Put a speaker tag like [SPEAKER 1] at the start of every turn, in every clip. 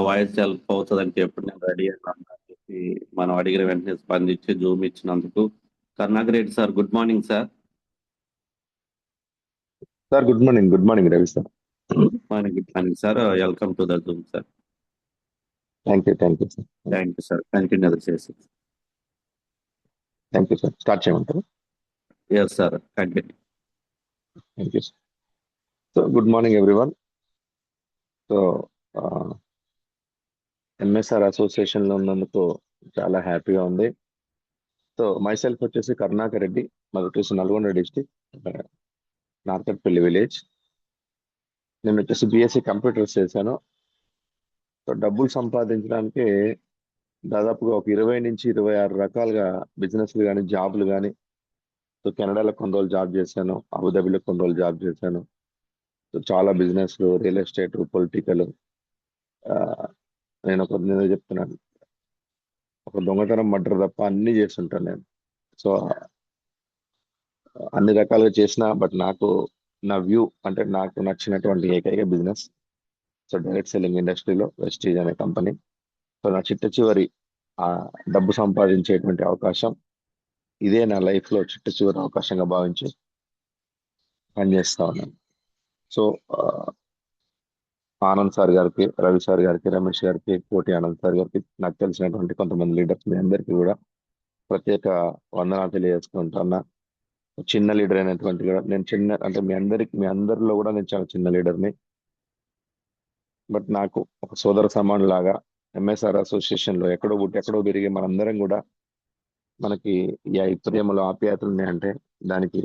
[SPEAKER 1] Voice help అవుతుందని చెప్పి నేను రెడీ అన్నాను అని చెప్పి మనం అడిగిన వెంటనే స్పందించి జూమ్ ఇచ్చినందుకు Karunakar Reddy sir, good morning sir.
[SPEAKER 2] Sir good morning Ravi sir.
[SPEAKER 1] Good morning sir, welcome to the zoom sir.
[SPEAKER 2] Thank you sir.
[SPEAKER 1] Thank you sir, continue చేసి.
[SPEAKER 2] Thank you sir. స్టార్ట్ చేయమంటారు?
[SPEAKER 1] Yes sir, continue.
[SPEAKER 2] Thank you sir. So good morning everyone. So MSR association లో ఉన్నందుకు చాలా హ్యాపీగా ఉంది. So my self వచ్చేసి కరుణాకర్ రెడ్డి, మాది వచ్చేసి నల్గొండ డిస్టిక్, నార్కట్పల్లి విలేజ్. నేను వచ్చేసి బిఎస్సి కంప్యూటర్స్ చేశాను. సో డబ్బులు సంపాదించడానికి దాదాపుగా ఒక 20 నుంచి 26 రకాలుగా బిజినెస్లు కానీ జాబ్లు కానీ. సో కెనడాలో కొన్ని రోజులు జాబ్ చేశాను, అబుదాబిలో కొన్ని రోజులు జాబ్ చేశాను. సో చాలా బిజినెస్లు, రియల్ ఎస్టేట్, పొలిటికల్. నేను చెప్తున్నాను, ఒక దొంగతనం మర్డర్ తప్ప అన్ని చేస్తుంటాను నేను. సో అన్ని రకాలుగా చేసిన, బట్ నాకు నా వ్యూ అంటే నాకు నచ్చినటువంటి ఏకైక బిజినెస్ సో డైరెక్ట్ సెల్లింగ్ ఇండస్ట్రీలో వెస్టీజ్ అనే కంపెనీ. సో నా చిట్ట చివరి డబ్బు సంపాదించేటువంటి అవకాశం ఇదే నా లైఫ్లో చిట్ట చివరి అవకాశంగా భావించి పనిచేస్తా ఉన్నాను. సో ఆనంద్ సార్ గారికి, రవి సార్ గారికి, రమేష్ గారికి, కోటి ఆనంద్ సార్ గారికి, నాకు తెలిసినటువంటి కొంతమంది లీడర్స్ మీ అందరికీ కూడా ప్రత్యేక వందనాలు తెలియజేసుకుంటున్నా. చిన్న లీడర్ అయినటువంటి కూడా నేను అంటే మీ అందరిలో కూడా నేను చాలా చిన్న లీడర్ని. బట్ నాకు ఒక సోదర సమాన్ లాగా ఎంఎస్ఆర్ అసోసియేషన్ లో ఎక్కడో పుట్టి ఎక్కడో పెరిగి మనందరం కూడా మనకి ఈ ప్రేమలో ఆప్యాయతలు ఉన్నాయంటే దానికి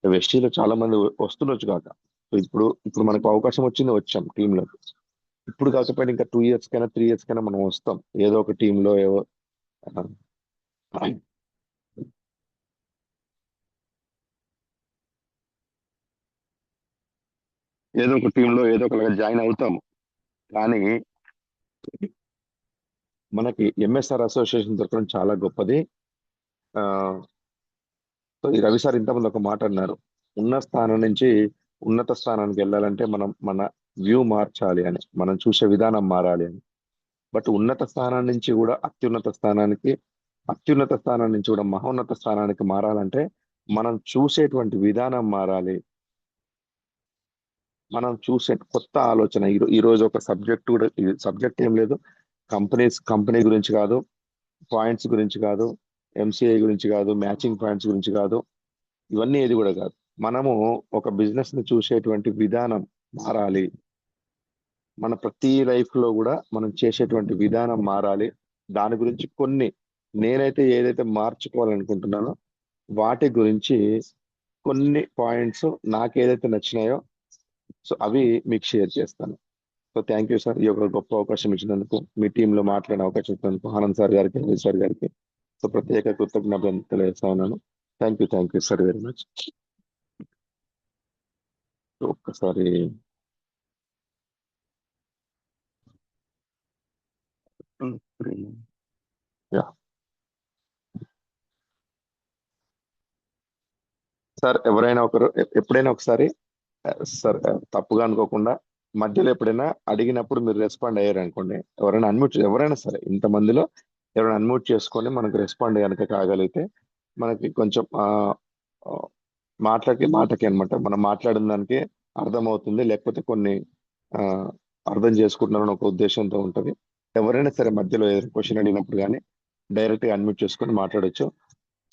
[SPEAKER 2] వెస్టీలో చాలా మంది వస్తుండొచ్చు కాక. ఇప్పుడు మనకు అవకాశం వచ్చింది, వచ్చాం టీంలో. ఇప్పుడు కాకపోయినా ఇంకా 2 years కైనా 3 years కైనా మనం వస్తాం ఏదో ఒక టీంలో. ఏదో ఒక టీంలో ఏదో ఒకలాగా జాయిన్ అవుతాము. కానీ మనకి ఎంఎస్ఆర్ అసోసియేషన్ దొరకడం చాలా గొప్పది. ఈ రవి సార్ ఇంతకుముందు ఒక మాట అన్నారు, ఉన్న స్థానం నుంచి ఉన్నత స్థానానికి వెళ్ళాలంటే మన వ్యూ మార్చాలి అని, మనం చూసే విధానం మారాలి అని. బట్ ఉన్నత స్థానం నుంచి కూడా అత్యున్నత స్థానానికి, అత్యున్నత స్థానం నుంచి కూడా మహోన్నత స్థానానికి మారాలంటే మనం చూసేటువంటి విధానం మారాలి. మనం చూసే కొత్త ఆలోచన. ఈరోజు ఒక సబ్జెక్ట్ కూడా, సబ్జెక్ట్ ఏం లేదు, కంపెనీ గురించి కాదు, పాయింట్స్ గురించి కాదు, ఎంసీఐ గురించి కాదు, మ్యాచింగ్ పాయింట్స్ గురించి కాదు, ఇవన్నీ ఏది కూడా కాదు. మనము ఒక బిజినెస్ ని చూసేటువంటి విధానం మారాలి. మన ప్రతి లైఫ్ లో కూడా మనం చేసేటువంటి విధానం మారాలి. దాని గురించి నేనైతే ఏదైతే మార్చుకోవాలనుకుంటున్నానో వాటి గురించి కొన్ని పాయింట్స్ నాకు ఏదైతే నచ్చినాయో సో అవి మీకు షేర్ చేస్తాను. సో థ్యాంక్ యూ సార్, ఈ యొక్క గొప్ప అవకాశం ఇచ్చినందుకు, మీ టీంలో మాట్లాడే అవకాశం ఇచ్చినందుకు ఆనంద్ సార్ గారికి, రవి సార్ గారికి సో ప్రత్యేక కృతజ్ఞతలు తెలియజేస్తా ఉన్నాను. Thank you sir very much. ఒక్కసారి సార్ ఎవరైనా ఒకరు ఎప్పుడైనా ఒకసారి సార్ తప్పుగా అనుకోకుండా మధ్యలో ఎప్పుడైనా అడిగినప్పుడు మీరు రెస్పాండ్ అయ్యారు అనుకోండి, ఎవరైనా సరే ఇంతమందిలో ఎవరైనా అన్మ్యూట్ చేసుకొని మనకు రెస్పాండ్ కనుక కాగలిగితే మనకి కొంచెం మాటకి అనమాట మనం మాట్లాడిన దానికి అర్థమవుతుంది, లేకపోతే కొన్ని అర్థం చేసుకుంటున్నారని ఒక ఉద్దేశంతో ఉంటుంది. ఎవరైనా సరే మధ్యలో ఏదైనా క్వశ్చన్ అడిగినప్పుడు కానీ డైరెక్ట్ గా అన్మ్యూట్ చేసుకొని మాట్లాడొచ్చు.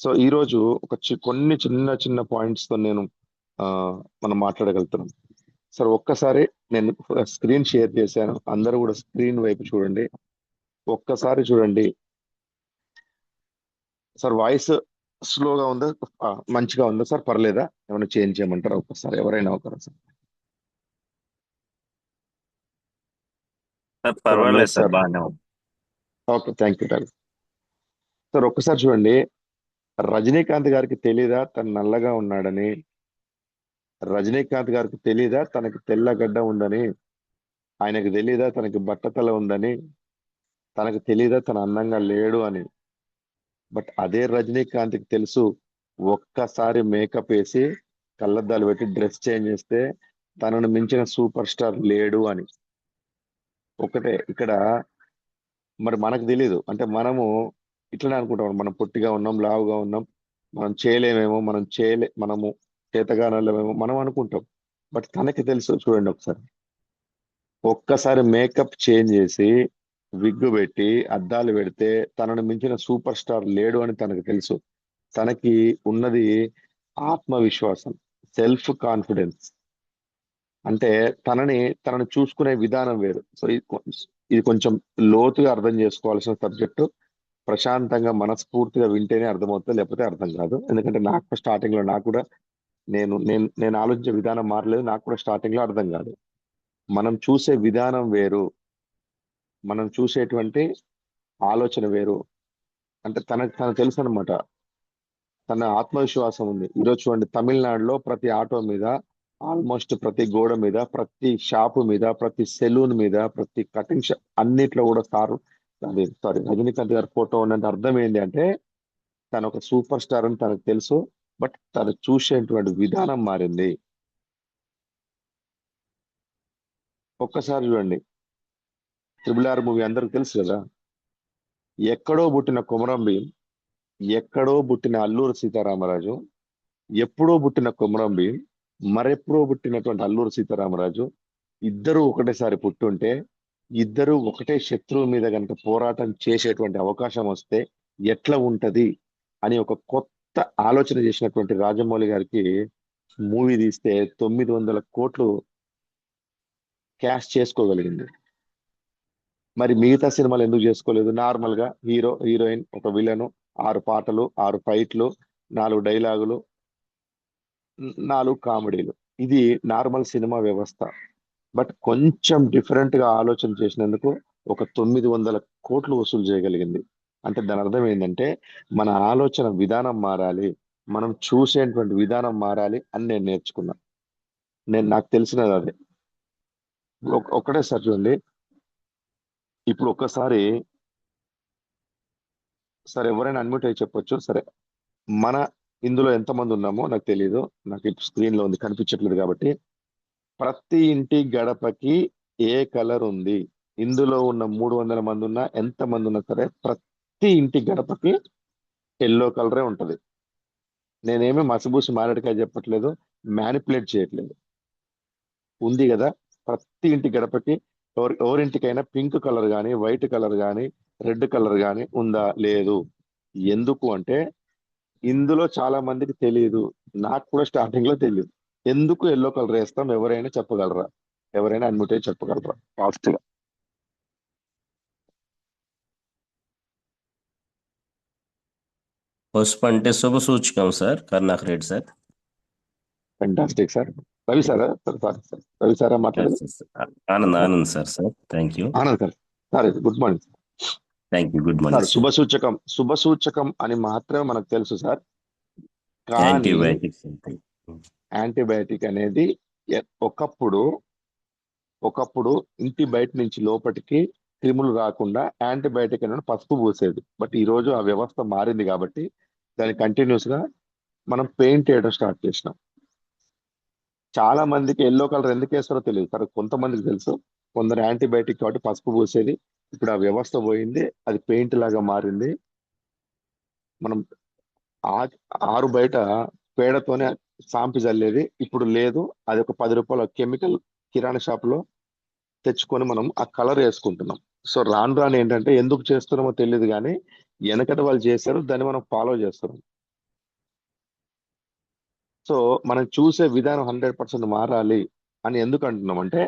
[SPEAKER 2] సో ఈ రోజు కొన్ని చిన్న పాయింట్స్ తో మనం మాట్లాడగలుగుతున్నాం. సార్ ఒక్కసారి నేను స్క్రీన్ షేర్ చేశాను, అందరూ కూడా స్క్రీన్ వైపు చూడండి, ఒక్కసారి చూడండి. సార్ వాయిస్ స్లోగా ఉందా, మంచిగా ఉందా సార్? పర్లేదా? ఏమైనా చేంజ్ చేయమంటారా? ఒక్కసారి ఎవరైనా ఒకరు సార్.
[SPEAKER 1] పర్వాలేదు సార్, బాగానే ఉంది.
[SPEAKER 2] Okay, thank you sir. ఒక్కసారి చూడండి, రజనీకాంత్ గారికి తెలీదా తను నల్లగా ఉన్నాడని? రజనీకాంత్ గారికి తెలీదా తనకి తెల్లగడ్డ ఉందని? ఆయనకు తెలీదా తనకి బట్టతల ఉందని? తనకు తెలీదా తన అందంగా లేడు అని? బట్ అదే రజనీకాంత్కి తెలుసు, ఒక్కసారి మేకప్ వేసి కళ్ళద్దాలు పెట్టి డ్రెస్ చేంజ్ చేస్తే తనను మించిన సూపర్ స్టార్ లేడు అని. ఒకటే ఇక్కడ మరి మనకు తెలియదు. అంటే మనము ఇట్లనే అనుకుంటాం, మనం పొట్టిగా ఉన్నాం, లావుగా ఉన్నాం, మనం చేయలేమేమో, మనము చేతగానలేమేమో మనం అనుకుంటాం. బట్ తనకి తెలుసు. చూడండి ఒకసారి, ఒక్కసారి మేకప్ చేంజ్ చేసి విగ్గు పెట్టి అద్దాలు పెడితే తనను మించిన సూపర్ స్టార్ లేడు అని తనకు తెలుసు. తనకి ఉన్నది ఆత్మవిశ్వాసం, సెల్ఫ్ కాన్ఫిడెన్స్. అంటే తనని చూసుకునే విధానం వేరు. సో ఇది కొంచెం లోతుగా అర్థం చేసుకోవాల్సిన సబ్జెక్టు. ప్రశాంతంగా మనస్ఫూర్తిగా వింటేనే అర్థమవుతుంది, లేకపోతే అర్థం కాదు. ఎందుకంటే నాకు స్టార్టింగ్ లో నాకు కూడా నేను ఆలోచించే విధానం మారలేదు. నాకు కూడా స్టార్టింగ్ లో అర్థం కాదు. మనం చూసే విధానం వేరు, మనం చూసేటువంటి ఆలోచన వేరు. అంటే తనకు తెలుసు అనమాట. తన ఆత్మవిశ్వాసం ఉంది. ఈరోజు చూడండి, తమిళనాడులో ప్రతి ఆటో మీద, ఆల్మోస్ట్ ప్రతి గోడ మీద, ప్రతి షాపు మీద, ప్రతి సెలూన్ మీద, ప్రతి కటింగ్ షాప్ అన్నిట్లో కూడా సారీ రజనీకాంత్ గారి ఫోటో ఉన్నంత అర్థం ఏంటి అంటే తను ఒక సూపర్ స్టార్ అని తనకు తెలుసు. బట్ తను చూసేటువంటి విధానం మారింది. ఒక్కసారి చూడండి, RRR మూవీ అందరికి తెలుసు కదా. ఎక్కడో పుట్టిన కొమరం భీం, ఎక్కడో పుట్టిన అల్లూరి సీతారామరాజు, ఎప్పుడో పుట్టిన కొమరం భీం, మరెప్పుడో పుట్టినటువంటి అల్లూరి సీతారామరాజు ఇద్దరు ఒకటేసారి పుట్టుంటే, ఇద్దరు ఒకటే శత్రువు మీద కనుక పోరాటం చేసేటువంటి అవకాశం వస్తే ఎట్లా ఉంటది అని ఒక కొత్త ఆలోచన చేసినటువంటి రాజమౌళి గారికి మూవీ తీస్తే 900 కోట్లు క్యాష్ చేసుకోగలిగింది. మరి మిగతా సినిమాలు ఎందుకు చేసుకోలేదు? నార్మల్ గా హీరో హీరోయిన్, ఒక విలను, 6 పాటలు, 6 ఫైట్లు, 4 డైలాగులు, 4 కామెడీలు. ఇది నార్మల్ సినిమా వ్యవస్థ. బట్ కొంచెం డిఫరెంట్ గా ఆలోచన చేసినందుకు ఒక 900 కోట్లు వసూలు చేయగలిగింది. అంటే దాని అర్థం ఏంటంటే మన ఆలోచన విధానం మారాలి, మనం చూసేటువంటి విధానం మారాలి అని నేను నేర్చుకున్నా. నాకు తెలిసినది అదే. ఒక్కటే సార్ చూడండి, ఇప్పుడు ఒక్కసారి సరే ఎవరైనా అన్మ్యూట్ అయ్యి చెప్పొచ్చు. సరే, మన ఇందులో ఎంతమంది ఉన్నామో నాకు తెలియదు, నాకు ఇప్పుడు స్క్రీన్ లో ఉంది కనిపించట్లేదు కాబట్టి. ప్రతి ఇంటి గడపకి ఏ కలర్ ఉంది? ఇందులో ఉన్న 300 మంది ఉన్నా, ఎంత మంది ఉన్నా సరే, ప్రతి ఇంటి గడపకి ఎల్లో కలరే ఉంటది. నేనేమి మసిబూసి మారేడుకాయ చెప్పట్లేదు, మ్యానిపులేట్ చేయట్లేదు. ఉంది కదా. ప్రతి ఇంటి గడపకి ఎవరింటికైనా పింక్ కలర్ కానీ, వైట్ కలర్ కానీ, రెడ్ కలర్ కానీ ఉందా? లేదు. ఎందుకు అంటే ఇందులో చాలా మందికి తెలియదు, నాకు కూడా స్టార్టింగ్ లో తెలియదు. ఎందుకు ఎల్లో కలర్ వేస్తాం? ఎవరైనా చెప్పగలరా? ఎవరైనా అన్మ్యూట్ అయ్యి చెప్పగలరా ఫాస్ట్ గా?
[SPEAKER 3] పసుపు అంటే శుభ సూచకం sir, Karunakar Reddy sir.
[SPEAKER 2] Fantastic sir. Ravi సారా? సార్ సారీ సార్, రవి సారా మాట్లాడేది?
[SPEAKER 3] Anand Anand sir. Sir thank you.
[SPEAKER 2] Anand sir. Sir good morning sir.
[SPEAKER 3] Thank you. Good
[SPEAKER 2] sir
[SPEAKER 3] morning.
[SPEAKER 2] శుభ సూచకం అని మాత్రమే మనకు తెలుసు సార్. కానీ
[SPEAKER 3] యాంటీబయాటిక్స్.
[SPEAKER 2] యాంటీబయాటిక్ అనేది ఒకప్పుడు ఇంటి బయట నుంచి లోపలికి క్రిములు రాకుండా యాంటీబయాటిక్ అనేది పసుపు పూసేది. బట్ ఈ రోజు ఆ వ్యవస్థ మారింది కాబట్టి దాన్ని కంటిన్యూస్ గా మనం పెయింట్ వేయడం స్టార్ట్ చేసినాం. చాలా మందికి ఎల్లో కలర్ ఎందుకు వేస్తారో తెలియదు. సరే, కొంతమందికి తెలుసు. కొందరు యాంటీబయాటిక్ కాబట్టి పసుపు పూసేది. ఇప్పుడు ఆ వ్యవస్థ పోయింది, అది పెయింట్ లాగా మారింది. మనం ఆరు బయట పేడతోనే సాంపి చల్లేది ఇప్పుడు లేదు. అది ఒక 10 రూపాయల కెమికల్ కిరాణా షాప్ లో తెచ్చుకొని మనం ఆ కలర్ వేసుకుంటున్నాం. సో రాను రాను ఏంటంటే ఎందుకు చేస్తున్నామో తెలియదు, కానీ వెనకటి వాళ్ళు చేశారు, దాన్ని మనం ఫాలో చేస్తున్నాం. సో మనం చూసే విధానం 100% మారాలి అని ఎందుకు అంటున్నాం అంటే,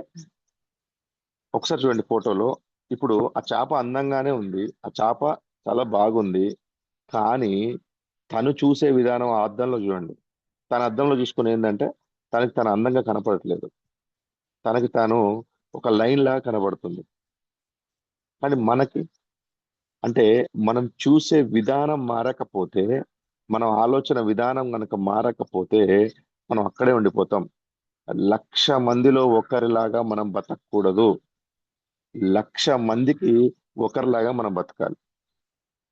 [SPEAKER 2] ఒకసారి చూడండి ఫోటోలో. ఇప్పుడు ఆ చేప అందంగానే ఉంది, ఆ చేప చాలా బాగుంది, కానీ తను చూసే విధానం ఆ అద్దంలో చూడండి. తన అద్దంలో చూసుకుని ఏంటంటే తనకి తన అందంగా కనపడట్లేదు, తనకి తాను ఒక లైన్ లాగా కనబడుతుంది. కానీ అంటే మనం చూసే విధానం మారకపోతే, మనం ఆలోచన విధానం కనుక మారకపోతే మనం అక్కడే ఉండిపోతాం. 1,00,000 మందిలో ఒకరిలాగా మనం బతకూడదు, 1,00,000 మందికి ఒకరిలాగా మనం బతకాలి.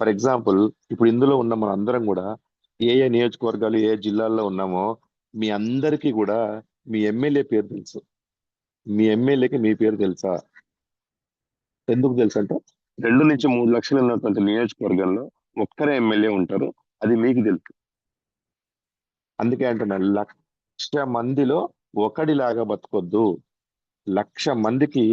[SPEAKER 2] ఫర్ ఎగ్జాంపుల్, ఇప్పుడు ఇందులో ఉన్న మన అందరం కూడా ఏ ఏ నియోజకవర్గాలు, ఏ జిల్లాల్లో ఉన్నామో మీ అందరికీ కూడా మీ ఎమ్మెల్యే పేరు తెలుసు. మీ ఎమ్మెల్యేకి మీ పేరు తెలుసా? ఎందుకు తెలుసు అంటే 2 నుంచి 3 లక్షలు ఉన్నటువంటి నియోజకవర్గంలో ఒక్కరే ఎమ్మెల్యే ఉంటారు. అది మీకు తెలుసు. అందుకే అంటున్నా 1,00,000 మందిలో ఒకడిలాగా బతకొద్దు. 1,00,000 మందికి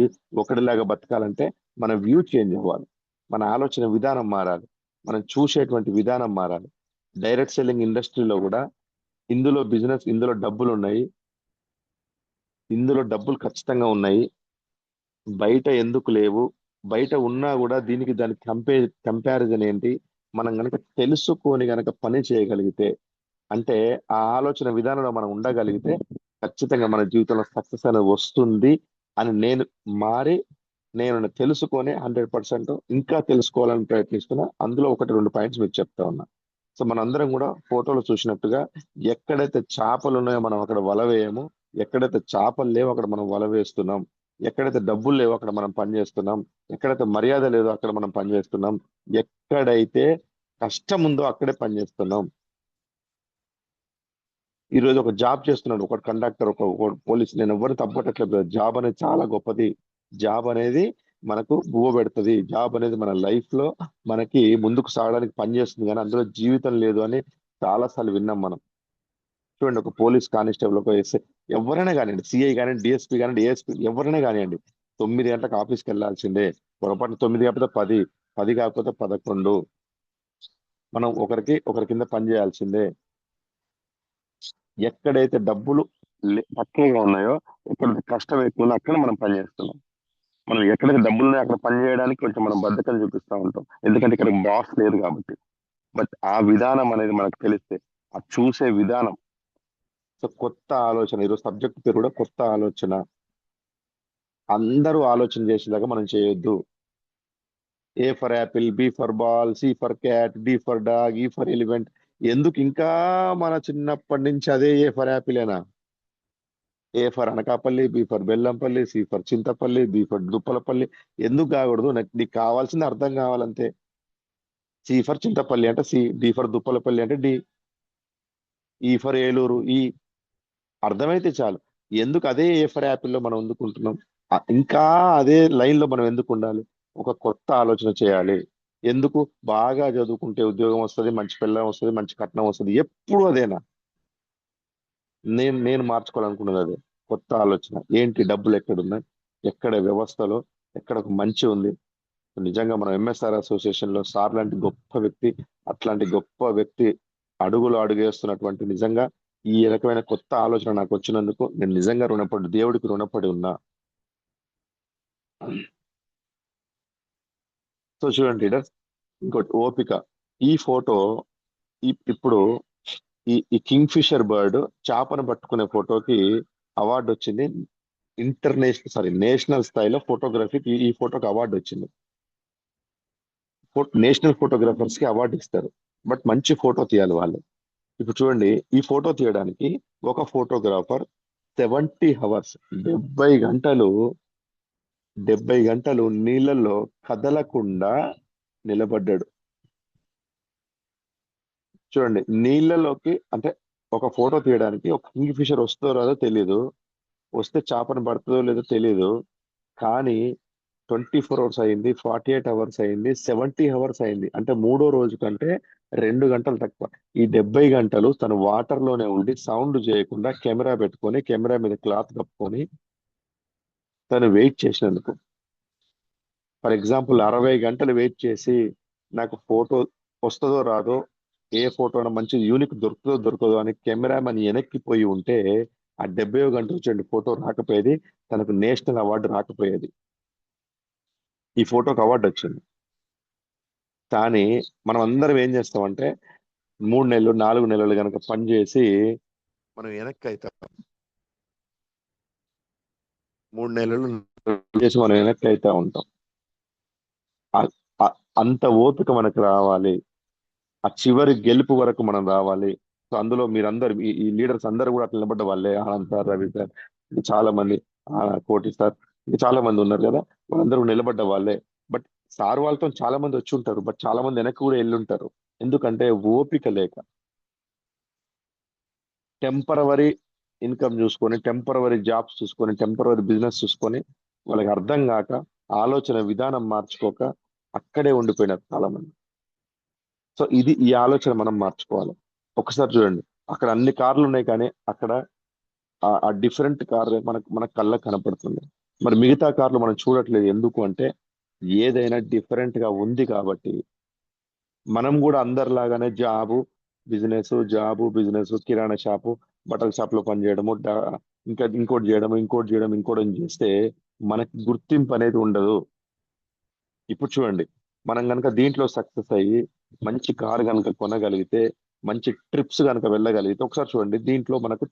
[SPEAKER 2] ఒకడిలాగా బతకాలంటే మన వ్యూ చేంజ్ అవ్వాలి, మన ఆలోచన విధానం మారాలి, మనం చూసేటువంటి విధానం మారాలి. డైరెక్ట్ సెల్లింగ్ ఇండస్ట్రీలో కూడా ఇందులో డబ్బులు ఉన్నాయి, ఇందులో డబ్బులు ఖచ్చితంగా ఉన్నాయి. బయట ఎందుకు లేవు, బయట ఉన్నా కూడా దానికి కంపారిజన్ ఏంటి, మనం గనక తెలుసుకొని గనక పని చేయగలిగితే, అంటే ఆ ఆలోచన విధానంలో మనం ఉండగలిగితే ఖచ్చితంగా మన జీవితంలో సక్సెస్ అనేది వస్తుంది అని నేను తెలుసుకొని 100% ఇంకా తెలుసుకోవాలని ప్రయత్నిస్తున్నా. అందులో 1-2 పాయింట్స్ మీకు చెప్తా ఉన్నా. సో మనందరం కూడా ఫోటోలు చూసినట్టుగా ఎక్కడైతే చేపలు ఉన్నాయో మనం అక్కడ వల వేయము, ఎక్కడైతే చేపలు లేవో అక్కడ మనం వల వేస్తున్నాం, ఎక్కడైతే డబ్బులు లేవో అక్కడ మనం పని చేస్తున్నాం, ఎక్కడైతే మర్యాద లేదో అక్కడ మనం పని చేస్తున్నాం, ఎక్కడైతే కష్టం ఉందో అక్కడే పని చేస్తున్నాం. ఈ రోజు ఒక జాబ్ చేస్తున్నాడు, ఒక కండక్టర్, ఒక పోలీస్, నేను ఎవరు తప్పట్లేదు. జాబ్ అనేది చాలా గొప్పది. జాబ్ అనేది మనకు బువ్వ పెడుతుంది. జాబ్ అనేది మన లైఫ్ లో మనకి ముందుకు సాగడానికి పనిచేస్తుంది, కానీ అందులో జీవితం లేదు అని చాలా సార్లు విన్నాం మనం. చూడండి, ఒక పోలీస్ కానిస్టేబుల్, ఒక ఎస్ఐ, ఎవరైనా కానివ్వండి, సిఐ కానివ్వండి, డిఎస్పీ కానివ్వండి, ఏఎస్పీ, ఎవరైనా కానివ్వండి, 9 గంటలకు ఆఫీస్కి వెళ్ళాల్సిందే. పొరపాటు 9 కాకపోతే 10, 10 కాకపోతే 11. మనం ఒకరి కింద పని చేయాల్సిందే. ఎక్కడైతే డబ్బులు తక్కువగా ఉన్నాయో, ఎక్కడైతే కష్టం ఎక్కువ ఉందో అక్కడ మనం పని చేస్తున్నాం. మనం ఎక్కడైతే డబ్బులు ఉన్నాయో అక్కడ పని చేయడానికి కొంచెం మనం బద్ధకం చూపిస్తూ ఉంటాం, ఎందుకంటే ఇక్కడ బాస్ లేదు కాబట్టి. బట్ ఆ విధానం అనేది మనకు తెలిస్తే, ఆ చూసే విధానం. సో కొత్త ఆలోచన, ఈరోజు సబ్జెక్ట్ పేరు కూడా కొత్త ఆలోచన. అందరూ ఆలోచన చేసేలాగా మనం చేయొద్దు. A for apple, B for ball, C for cat, D for dog, E for elephant. ఎందుకు ఇంకా మన చిన్నప్పటి నుంచి అదే ఏ ఫర్ యాపిలేనా? A for Anakapalli, B for Bellampalli, C for Chintapalli, D for Duppalapalli. ఎందుకు కాకూడదు? నీకు కావాల్సింది అర్థం కావాలంతే. సి ఫర్ చింతపల్లి అంటే సి, డి ఫర్ దుప్పలపల్లి అంటే డి, ఈ ఫర్ ఏలూరు ఈ. అర్థమైతే చాలు. ఎందుకు అదే ఏ ఫర్ యాపిల్లో మనం ఎందుకుంటున్నాం? ఇంకా అదే లైన్ లో మనం ఎందుకు ఉండాలి? ఒక కొత్త ఆలోచన చేయాలి. ఎందుకు? బాగా చదువుకుంటే ఉద్యోగం వస్తుంది, మంచి పిల్లం వస్తుంది, మంచి కట్నం వస్తుంది, ఎప్పుడు అదేనా? నేను మార్చుకోవాలనుకున్నది అదే. కొత్త ఆలోచన ఏంటి? డబ్బులు ఎక్కడున్నాయి, ఎక్కడ వ్యవస్థలో ఎక్కడ ఒక మంచి ఉంది. నిజంగా మనం ఎంఎస్ఆర్ అసోసియేషన్ లో సార్ లాంటి గొప్ప వ్యక్తి, అట్లాంటి గొప్ప వ్యక్తి అడుగులు అడుగేస్తున్నటువంటి, నిజంగా ఈ రకమైన కొత్త ఆలోచన నాకు వచ్చినందుకు నేను నిజంగా దేవుడికి రుణపడి ఉన్నా. సో చూడండి లీడర్, ఇంకోటి ఓపిక. ఈ ఫోటో ఇప్పుడు ఈ కింగ్ ఫిషర్ బర్డ్ చేపను పట్టుకునే ఫోటోకి అవార్డు వచ్చింది. నేషనల్ స్థాయిలో ఫోటోగ్రఫీకి ఈ ఫోటోకి అవార్డు వచ్చింది. నేషనల్ ఫోటోగ్రాఫర్స్ కి అవార్డు ఇస్తారు, బట్ మంచి ఫోటో తీయాలి వాళ్ళు. ఇప్పుడు చూడండి, ఈ ఫోటో తీయడానికి ఒక ఫోటోగ్రాఫర్ 70 అవర్స్, 70 గంటలు నీళ్ళల్లో కదలకుండా నిలబడ్డాడు. చూడండి, నీళ్ళలోకి అంటే ఒక ఫోటో తీయడానికి ఒక కింగ్ ఫిషర్ వస్తుందో రాదో తెలియదు, వస్తే చేపను పడుతుందో లేదో తెలియదు, కానీ 24 అవర్స్ అయింది, 48 అవర్స్ అయింది, 70 అవర్స్ అయింది. అంటే 3వ రోజు కంటే 2 గంటలు తక్కువ. ఈ 70 గంటలు తను వాటర్ లోనే ఉండి సౌండ్ చేయకుండా కెమెరా పెట్టుకొని, కెమెరా మీద క్లాత్ కప్పుకొని తను వెయిట్ చేసినందుకు. ఫర్ ఎగ్జాంపుల్ 60 గంటలు వెయిట్ చేసి నాకు ఫోటో వస్తుందో రాదో, ఏ ఫోటో మంచి యూనిక్ దొరకదో అని కెమెరామెన్ వెనక్కిపోయి ఉంటే ఆ 70వ గంట వచ్చే ఫోటో రాకపోయేది, తనకు నేషనల్ అవార్డు రాకపోయేది. ఈ ఫోటోకి అవార్డు వచ్చింది. కానీ మనం అందరం ఏం చేస్తామంటే 3 నెలలు 4 నెలలు కనుక పనిచేసి మనం వెనక్కి అవుతాం. 3 నెలలు చేసి మనం వెనక్కి అవుతా ఉంటాం. అంత ఓపిక మనకు రావాలి, ఆ చివరి గెలుపు వరకు మనం రావాలి. సో అందులో మీరందరూ ఈ లీడర్స్ అందరూ కూడా అట్లా నిలబడ్డ వాళ్ళే. ఆనంద్ సార్, రవి సార్, చాలా మంది, కోటి సార్, ఇంకా చాలా మంది ఉన్నారు కదా, వాళ్ళందరూ నిలబడ్డ వాళ్ళే. బట్ సార్ వాళ్ళతో చాలా మంది వచ్చి ఉంటారు, బట్ చాలా మంది వెనక్కి కూడా వెళ్ళి ఉంటారు. ఎందుకంటే ఓపిక లేక, టెంపరవరీ ఇన్కమ్ చూసుకొని, టెంపరవరీ జాబ్స్ చూసుకొని, టెంపరవరీ బిజినెస్ చూసుకొని, వాళ్ళకి అర్థం కాక ఆలోచన విధానం మార్చుకోక అక్కడే ఉండిపోయినారు చాలా మంది. సో ఈ ఆలోచన మనం మార్చుకోవాలి. ఒకసారి చూడండి, అక్కడ అన్ని కార్లు ఉన్నాయి కానీ అక్కడ ఆ డిఫరెంట్ కార్ మన కళ్ళకు కనపడుతుంది. మరి మిగతా కార్లు మనం చూడట్లేదు, ఎందుకు అంటే ఏదైనా డిఫరెంట్ గా ఉంది కాబట్టి. మనం కూడా అందరిలాగానే జాబు బిజినెస్, కిరాణా షాపు, బట్టల షాప్ లో పనిచేయడము, ఇంకా ఇంకోటి చేయడం ఇంకోటి చేస్తే మనకి గుర్తింపు అనేది ఉండదు. ఇప్పుడు చూడండి, మనం కనుక దీంట్లో సక్సెస్ అయ్యి మంచి కారు కనుక కొనగలిగితే, మంచి ట్రిప్స్ కనుక వెళ్ళగలిగితే, ఒకసారి చూడండి, దీంట్లో మనకు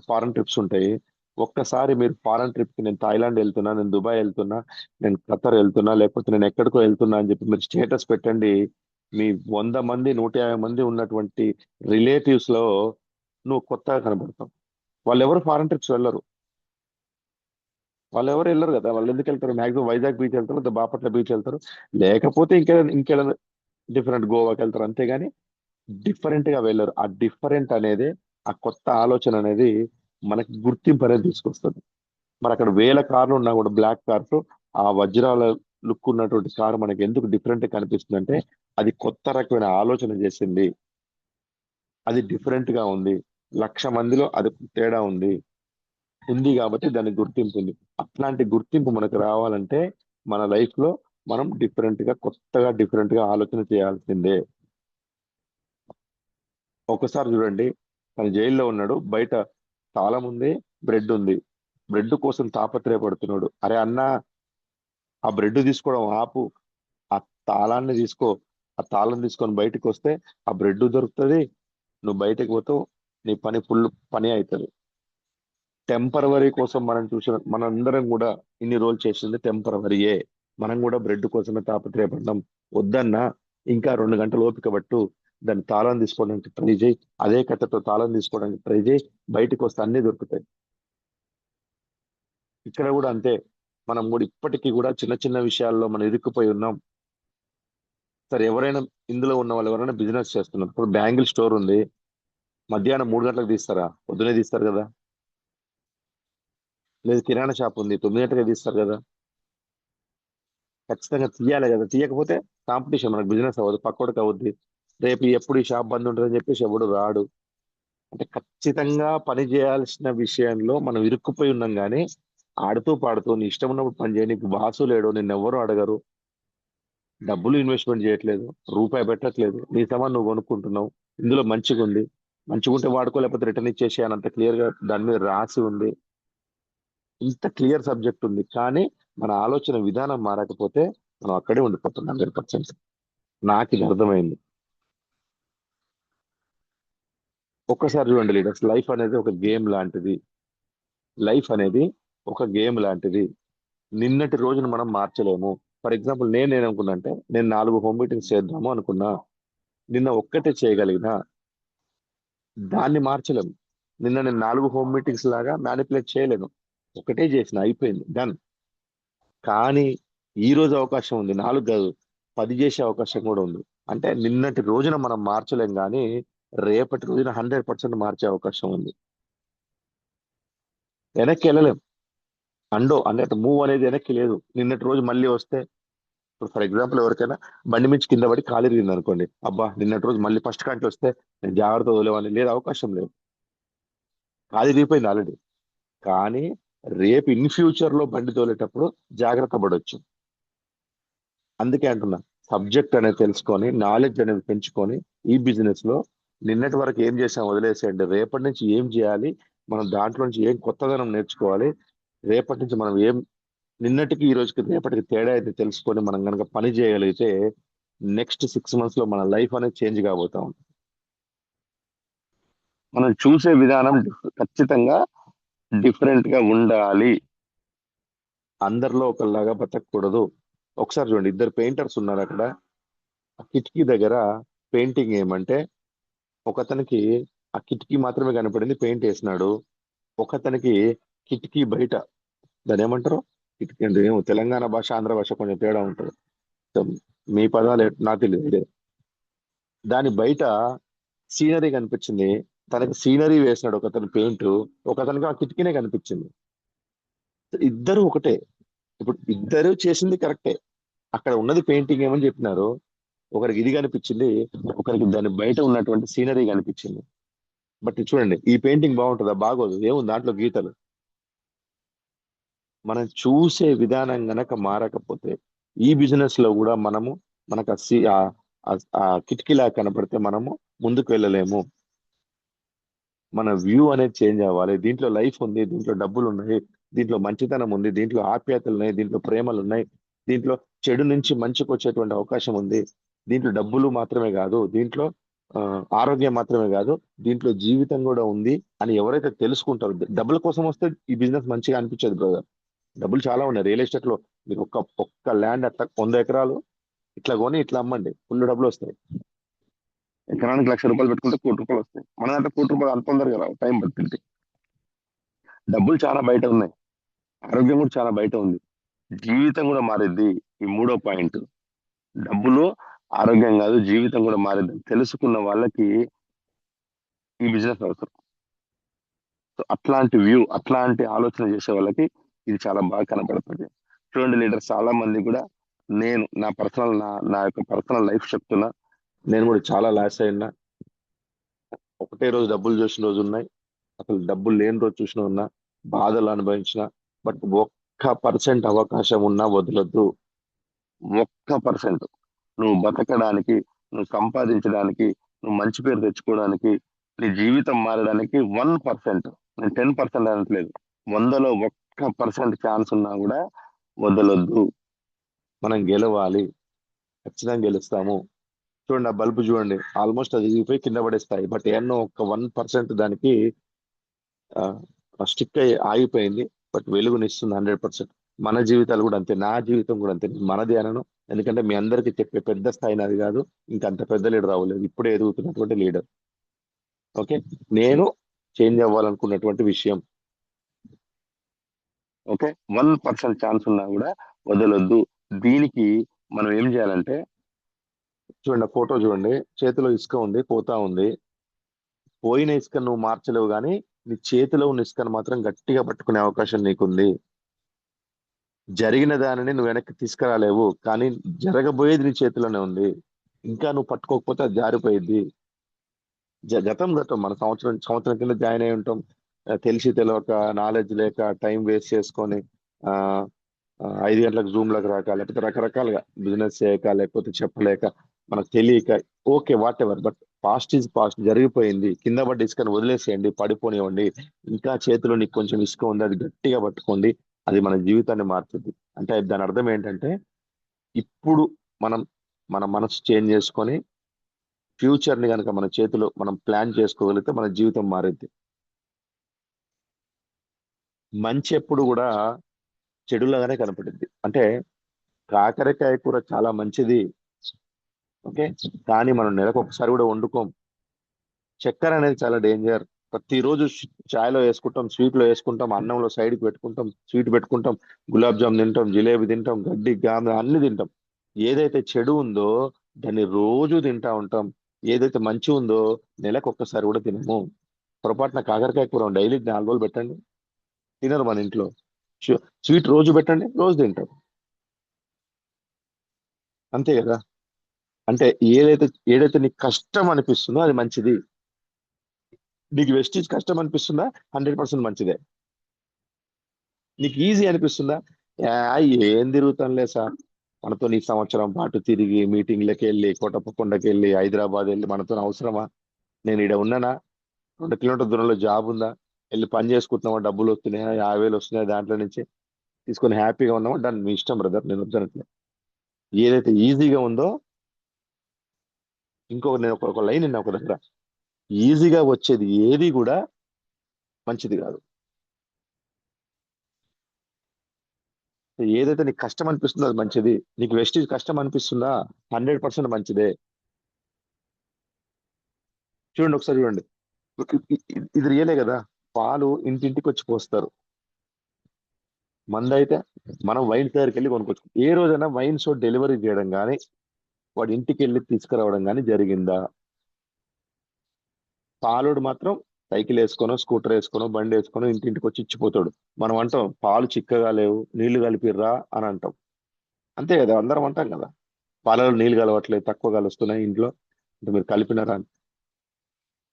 [SPEAKER 2] ఫారెన్ ట్రిప్స్ ఉంటాయి. ఒక్కసారి మీరు ఫారెన్ ట్రిప్ కి నేను థాయిలాండ్ వెళ్తున్నా, నేను దుబాయ్ వెళ్తున్నా, నేను ఖతర్ వెళ్తున్నా, లేకపోతే నేను ఎక్కడికో వెళ్తున్నా అని చెప్పి మీరు స్టేటస్ పెట్టండి. మీ 100 మంది 150 మంది ఉన్నటువంటి రిలేటివ్స్ లో నువ్వు కొత్తగా కనబడతావు. వాళ్ళు ఎవరు ఫారెన్ ట్రిప్స్ వెళ్ళరు, వాళ్ళు ఎవరు వెళ్ళరు కదా. వాళ్ళు ఎందుకు వెళ్తారు? మాక్సిమం వైజాగ్ బీచ్ వెళ్తారు, లేదా బాపట్ల బీచ్ వెళ్తారు, లేకపోతే ఇంకేదైనా డిఫరెంట్ గోవాకి వెళ్తారు, అంతేగాని డిఫరెంట్ గా వెళ్ళరు. ఆ డిఫరెంట్ అనేది, ఆ కొత్త ఆలోచన అనేది మనకి గుర్తింపు అనేది తీసుకొస్తుంది. మరి అక్కడ వేల కార్లు ఉన్నా కూడా బ్లాక్ కార్స్, ఆ వజ్రాల లుక్ ఉన్నటువంటి కారు మనకి ఎందుకు డిఫరెంట్ కనిపిస్తుంది అంటే అది కొత్త రకమైన ఆలోచన చేసింది, అది డిఫరెంట్ గా ఉంది, 1,00,000 మందిలో అది తేడా ఉంది కాబట్టి దానికి గుర్తింపు ఉంది. అట్లాంటి గుర్తింపు మనకు రావాలంటే మన లైఫ్ లో మనం కొత్తగా డిఫరెంట్ గా ఆలోచన చేయాల్సిందే. ఒకసారి చూడండి, తను జైల్లో ఉన్నాడు, బయట తాళం ఉంది, బ్రెడ్ ఉంది, బ్రెడ్ కోసం తాపత్రయపడుతున్నాడు. అరే అన్న, ఆ బ్రెడ్ తీసుకోవడం ఆపు, ఆ తాళాన్ని తీసుకో. ఆ తాళం తీసుకొని బయటకు వస్తే ఆ బ్రెడ్ దొరుకుతుంది, నువ్వు బయటకు పోతావు, నీ ఫుల్ పని అవుతుంది. టెంపరవరీ కోసం మనందరం కూడా ఇన్ని రోజులు చేసింది టెంపరవరీయే. మనం కూడా బ్రెడ్ కోసమే తాపత్రయపడ్డాం. వద్దన్నా, ఇంకా 2 గంటలు ఓపిక పట్టు, దాన్ని తాళం తీసుకోవడానికి ట్రై చేయి, అదే కథతో తాళం తీసుకోవడానికి ట్రై చేయి, బయటకు వస్తే అన్ని దొరుకుతాయి. ఇక్కడ కూడా అంతే, మనం కూడా ఇప్పటికీ కూడా చిన్న చిన్న విషయాల్లో మనం ఇరుక్కుపోయి ఉన్నాం. సరే, ఎవరైనా ఇందులో ఉన్న వాళ్ళు ఎవరైనా బిజినెస్ చేస్తున్నారు, ఇప్పుడు బ్యాంగిల్ స్టోర్ ఉంది, మధ్యాహ్నం 3 గంటలకు తీస్తారా? పొద్దునే తీస్తారు కదా. లేదు, కిరాణా షాప్ ఉంది, 9 గంటలకు తీస్తారు కదా. ఖచ్చితంగా తీయాలి కదా. తీయకపోతే కాంపిటీషన్, మనకు బిజినెస్ అవ్వదు, పక్కోడికి అవుద్ది. రేపు ఎప్పుడు ఈ షాప్ బంద్ ఉంటుందని చెప్పేసి ఎవడు రాడు. అంటే ఖచ్చితంగా పని చేయాల్సిన విషయంలో మనం ఇరుక్కుపోయి ఉన్నాం. కానీ ఆడుతూ పాడుతూ నీ ఇష్టం ఉన్నప్పుడు పని చేయ, నీకు బాసు లేడు, నిన్నెవ్వరు అడగరు, డబ్బులు ఇన్వెస్ట్మెంట్ చేయట్లేదు, రూపాయి పెట్టట్లేదు, నీ సామాన్ నువ్వు కొనుక్కుంటున్నావు, ఇందులో మంచిగా ఉంటే వాడుకో, లేకపోతే రిటర్న్ ఇచ్చేసి అని అంత క్లియర్ గా దాని మీద రాసి ఉంది. ఇంత క్లియర్ సబ్జెక్ట్ ఉంది, కానీ మన ఆలోచన విధానం మారకపోతే మనం అక్కడే ఉండిపోతున్నాం 100%. నాకు ఇది అర్థమైంది. ఒక్కసారి చూడండి లీడర్స్, లైఫ్ అనేది ఒక గేమ్ లాంటిది. లైఫ్ అనేది ఒక గేమ్ లాంటిది. నిన్నటి రోజును మనం మార్చలేము. ఫర్ ఎగ్జాంపుల్, నేనేమనుకున్నా అంటే, నేను 4 హోమ్ మీటింగ్స్ చేద్దాము అనుకున్నా, నిన్న ఒక్కటే చేయగలిగినా, దాన్ని మార్చలేము. నిన్న నేను 4 హోమ్ మీటింగ్స్ లాగా మ్యానిపులేట్ చేయలేను, ఒకటే చేసిన, అయిపోయింది, డన్. కానీ ఈ రోజు అవకాశం ఉంది, 4 కాదు 10 చేసే అవకాశం కూడా ఉంది. అంటే నిన్నటి రోజున మనం మార్చలేం, కానీ రేపటి రోజున 100% మార్చే అవకాశం ఉంది. వెనక్కి వెళ్ళలేం, అంటే మూవ్ అనేది వెనక్కి లేదు. నిన్నటి రోజు మళ్ళీ వస్తే, ఇప్పుడు ఫర్ ఎగ్జాంపుల్ ఎవరికైనా బండి మించి కింద పడి కాలు ఇరిగింది అనుకోండి, అబ్బా నిన్నటి రోజు మళ్ళీ ఫస్ట్ కాంట్లో వస్తే నేను జాగ్రత్త వదిలేవని లేదు, అవకాశం లేదు, కాలు ఇరిగిపోయింది ఆల్రెడీ. కానీ రేపు ఇన్ ఫ్యూచర్ లో బండి తోలేటప్పుడు జాగ్రత్త పడవచ్చు. అందుకే అంటున్నా, సబ్జెక్ట్ అనేది తెలుసుకొని, నాలెడ్జ్ అనేది పెంచుకొని, ఈ బిజినెస్ లో నిన్నటి వరకు ఏం చేసాం వదిలేసేయండి, రేపటి నుంచి ఏం చేయాలి, మనం దాంట్లో నుంచి ఏం కొత్తదనం నేర్చుకోవాలి, రేపటి నుంచి మనం నిన్నటికి ఈ రోజుకి రేపటికి తేడా అయితే తెలుసుకొని మనం కనుక పని చేయగలిగితే నెక్స్ట్ 6 months లో మన లైఫ్ అనేది చేంజ్ కాబోతా ఉంది. మనం చూసే విధానం ఖచ్చితంగా డిఫరెంట్ గా ఉండాలి. అందరిలో ఒకలాగా బతకూడదు. ఒకసారి చూడండి, 2 పెయింటర్స్ ఉన్నారు అక్కడ. ఆ కిటికీ దగ్గర పెయింటింగ్ ఏమంటే, ఒకతనికి ఆ కిటికీ మాత్రమే కనపడింది, పెయింట్ వేసినాడు. ఒకతనికి కిటికీ బయట, దాని ఏమంటారు, కిటికీ అంటే ఏమో, తెలంగాణ భాష ఆంధ్ర భాష కొంచెం తేడా ఉంటుంది, సో మీ పదాలు నాకు తెలియదు. దాని బయట సీనరీ కనిపించింది, తనకి సీనరీ వేసినాడు ఒకతను పెయింట్, ఒకతనికి ఆ కిటికీనే కనిపించింది. ఇద్దరు ఒకటే, ఇప్పుడు ఇద్దరు చేసింది కరెక్టే. అక్కడ ఉన్నది పెయింటింగ్ ఏమని చెప్పినారు. ఒకరికి ఇది కనిపించింది, ఒకరికి దాని బయట ఉన్నటువంటి సీనరీ కనిపించింది. బట్ చూడండి, ఈ పెయింటింగ్ బాగుంటుందా? బాగోదు. ఏముంది దాంట్లో? గీతలు. మనం చూసే విధానం గనక మారకపోతే ఈ బిజినెస్ లో కూడా మనకు ఆ కిటికీలా కనపడితే మనము ముందుకు వెళ్ళలేము. మన వ్యూ అనేది చేంజ్ అవ్వాలి. దీంట్లో లైఫ్ ఉంది, దీంట్లో డబ్బులు ఉన్నాయి, దీంట్లో మంచితనం ఉంది, దీంట్లో ఆప్యాయతలు ఉన్నాయి, దీంట్లో ప్రేమలు ఉన్నాయి, దీంట్లో చెడు నుంచి మంచికి వచ్చేటువంటి అవకాశం ఉంది. దీంట్లో డబ్బులు మాత్రమే కాదు, దీంట్లో ఆ, ఆరోగ్యం మాత్రమే కాదు, దీంట్లో జీవితం కూడా ఉంది అని ఎవరైతే తెలుసుకుంటారో. డబ్బుల కోసం వస్తే ఈ బిజినెస్ మంచిగా అనిపించదు బ్రదర్. డబ్బులు చాలా ఉన్నాయి రియల్ ఎస్టేట్ లో. మీరు ఒక్క ల్యాండ్ అట్లా 100 ఎకరాలు ఇట్లా కొని ఇట్లా అమ్మండి, ఫుల్ డబ్బులు వస్తాయి. ఎకరానికి ₹1,00,000 పెట్టుకుంటే ₹1,00,00,000 వస్తాయి. మన దాంట్లో ₹1,00,00,000 అంత తొందరగా రావు, టైం పడుతుంది. డబ్బులు చాలా బయట ఉన్నాయి, ఆరోగ్యం కూడా చాలా బయట ఉంది, జీవితం కూడా మారిద్ది. ఈ 3వ పాయింట్, డబ్బులు ఆరోగ్యం కాదు, జీవితం కూడా మారిద్ది తెలుసుకున్న వాళ్ళకి ఈ బిజినెస్ అవసరం. సో అట్లాంటి వ్యూ, అట్లాంటి ఆలోచన చేసే వాళ్ళకి ఇది చాలా బాగా కనపడుతుంది. చూడండి లీడర్స్, చాలా మంది కూడా నేను నా యొక్క పర్సనల్ లైఫ్ చెప్తున్నా. నేను కూడా చాలా లాస్ అయినా. ఒకటే రోజు డబ్బులు చూసిన రోజు ఉన్నాయి, అసలు డబ్బులు లేని రోజు చూసిన ఉన్నా, బాధలు అనుభవించిన. బట్ 1% అవకాశం ఉన్నా వదలొద్దు. 1% నువ్వు బతకడానికి, నువ్వు సంపాదించడానికి, నువ్వు మంచి పేరు తెచ్చుకోవడానికి, నీ జీవితం మారడానికి 1%, నేను 10% అనట్లేదు, 100లో 1% ఛాన్స్ ఉన్నా కూడా వదలొద్దు. మనం గెలవాలి, ఖచ్చితంగా గెలుస్తాము. చూడండి, ఆ బల్బు చూడండి, ఆల్మోస్ట్ అది ఇరిగిపోయి కింద పడేస్తాయి. బట్ ఎన్నో ఒక 1% దానికి స్టిక్ అయ్యి ఆగిపోయింది, బట్ వెలుగునిస్తుంది 100%. మన జీవితాలు కూడా అంతే, నా జీవితం కూడా అంతే. మనది అనను, ఎందుకంటే మీ అందరికీ చెప్పే పెద్ద స్థాయి నాది కాదు, ఇంకా అంత పెద్ద లీడర్ అవ్వలేదు, ఇప్పుడే ఎదుగుతున్నటువంటి లీడర్. ఓకే, నేను చేంజ్ అవ్వాలనుకున్నటువంటి విషయం. ఓకే, 1% ఛాన్స్ ఉన్నా కూడా వదలొద్దు. దీనికి మనం ఏం చేయాలంటే, చూడండి ఫోటో చూడండి, చేతిలో ఇసుక ఉంది, పోతా ఉంది. పోయిన ఇసుక నువ్వు మార్చలేవు, కానీ నీ చేతిలో ఉన్న ఇసుకను మాత్రం గట్టిగా పట్టుకునే అవకాశం నీకుంది. జరిగిన దానిని నువ్వు వెనక్కి తీసుకురాలేవు, కానీ జరగబోయేది నీ చేతిలోనే ఉంది. ఇంకా నువ్వు పట్టుకోకపోతే అది జారిపోయింది. గతం గతం, మన సంవత్సరం కింద జాయిన్ అయి ఉంటాం. తెలిసి తెలియక, నాలెడ్జ్ లేక, టైం వేస్ట్ చేసుకొని, ఆ 5 గంటలకు జూమ్లకు రాక, లేకపోతే రకరకాలుగా బిజినెస్ చేయక, లేకపోతే చెప్పలేక, మనకు తెలియక, okay what ever. But past is past, జరిగిపోయింది. కింద పడ్డ ఇసుకని వదిలేసేయండి, పడిపోనివ్వండి. ఇంకా చేతిలో నీకు కొంచెం ఇసుక ఉంది, అది గట్టిగా పట్టుకోండి. అది మన జీవితాన్ని మారుతుంది. అంటే దాని అర్థం ఏంటంటే, ఇప్పుడు మనం మన మనసు చేంజ్ చేసుకొని ఫ్యూచర్ ని కనుక మన చేతిలో మనం ప్లాన్ చేసుకోగలిగితే మన జీవితం మారుద్ది. మంచి ఎప్పుడు కూడా చెడులాగానే కనపడుద్ది. అంటే కాకరకాయ కూర చాలా మంచిది, ఓకే, కానీ మనం నెలకు ఒకసారి కూడా వండుకోం. చక్కెర అనేది చాలా డేంజర్. ప్రతిరోజు చాయ్లో వేసుకుంటాం, స్వీట్లో వేసుకుంటాం, అన్నంలో సైడ్కి పెట్టుకుంటాం, స్వీట్ పెట్టుకుంటాం, గులాబ్ జామ్ తింటాం, జిలేబీ తింటాం, గడ్డి గామ అన్ని తింటాం. ఏదైతే చెడు ఉందో దాన్ని రోజు తింటా ఉంటాం. ఏదైతే మంచి ఉందో నెలకు ఒక్కసారి కూడా తినము. పొరపాటున కాకరకాయ కూర డైలీ 4 రోజులు పెట్టండి, తినరు మన ఇంట్లో. స్వీట్ రోజు పెట్టండి, రోజు తింటారు. అంతే కదా. అంటే ఏదైతే నీకు కష్టం అనిపిస్తుందో అది మంచిది. నీకు వెస్టీజ్ కష్టం అనిపిస్తుందా, 100% మంచిదే. నీకు ఈజీ అనిపిస్తుందా, ఏం తిరుగుతానులే సార్, మనతో ఈ సంవత్సరం పాటు తిరిగి మీటింగ్లకి వెళ్ళి, కోటప్పకొండకి వెళ్ళి, హైదరాబాద్ వెళ్ళి మనతో అవసరమా? నేను ఇక్కడ ఉన్నానా, 2 కిలోమీటర్ దూరంలో జాబ్ ఉందా, వెళ్ళి పని చేసుకుంటున్నామా, డబ్బులు వస్తున్నాయా, 50,000 వస్తున్నాయా, దాంట్లో నుంచి తీసుకొని హ్యాపీగా ఉన్నామా, దాన్ని మీ ఇష్టం బ్రదర్, నేను వద్దనట్లే. ఏదైతే ఈజీగా ఉందో, నేను ఒక లైన్ విన్నా ఒక దగ్గర, ఈజీగా వచ్చేది ఏది కూడా మంచిది కాదు. ఏదైతే నీకు కష్టం అనిపిస్తుందో అది మంచిది. నీకు వెస్టీజ్ కష్టం అనిపిస్తుందా, 100% మంచిదే. చూడండి ఒకసారి చూడండి, ఇది రియలే కదా. పాలు ఇంటింటికి వచ్చి పోస్తారు. మందైతే మనం వైన్ దగ్గరికి వెళ్ళి కొనుక్కోవచ్చు. ఏ రోజైనా వైన్ షో డెలివరీ చేయడం కానీ, వాడి ఇంటికి వెళ్ళి తీసుకురావడం కానీ జరిగిందా? పాలోడు మాత్రం సైకిల్ వేసుకోనో స్కూటర్ వేసుకోనో బండి వేసుకోనో ఇంటింటికి వచ్చి ఇచ్చిపోతాడు. మనం అంటాం పాలు చిక్కగా లేవు, నీళ్లు కలిపిర్రా అని అంటాం. అంతే కదా, అందరం అంటాం కదా. పాలలో నీళ్లు కలవట్లేదు, తక్కువ కలుస్తున్నాయి ఇంట్లో అంటే మీరు కలిపినారా అని.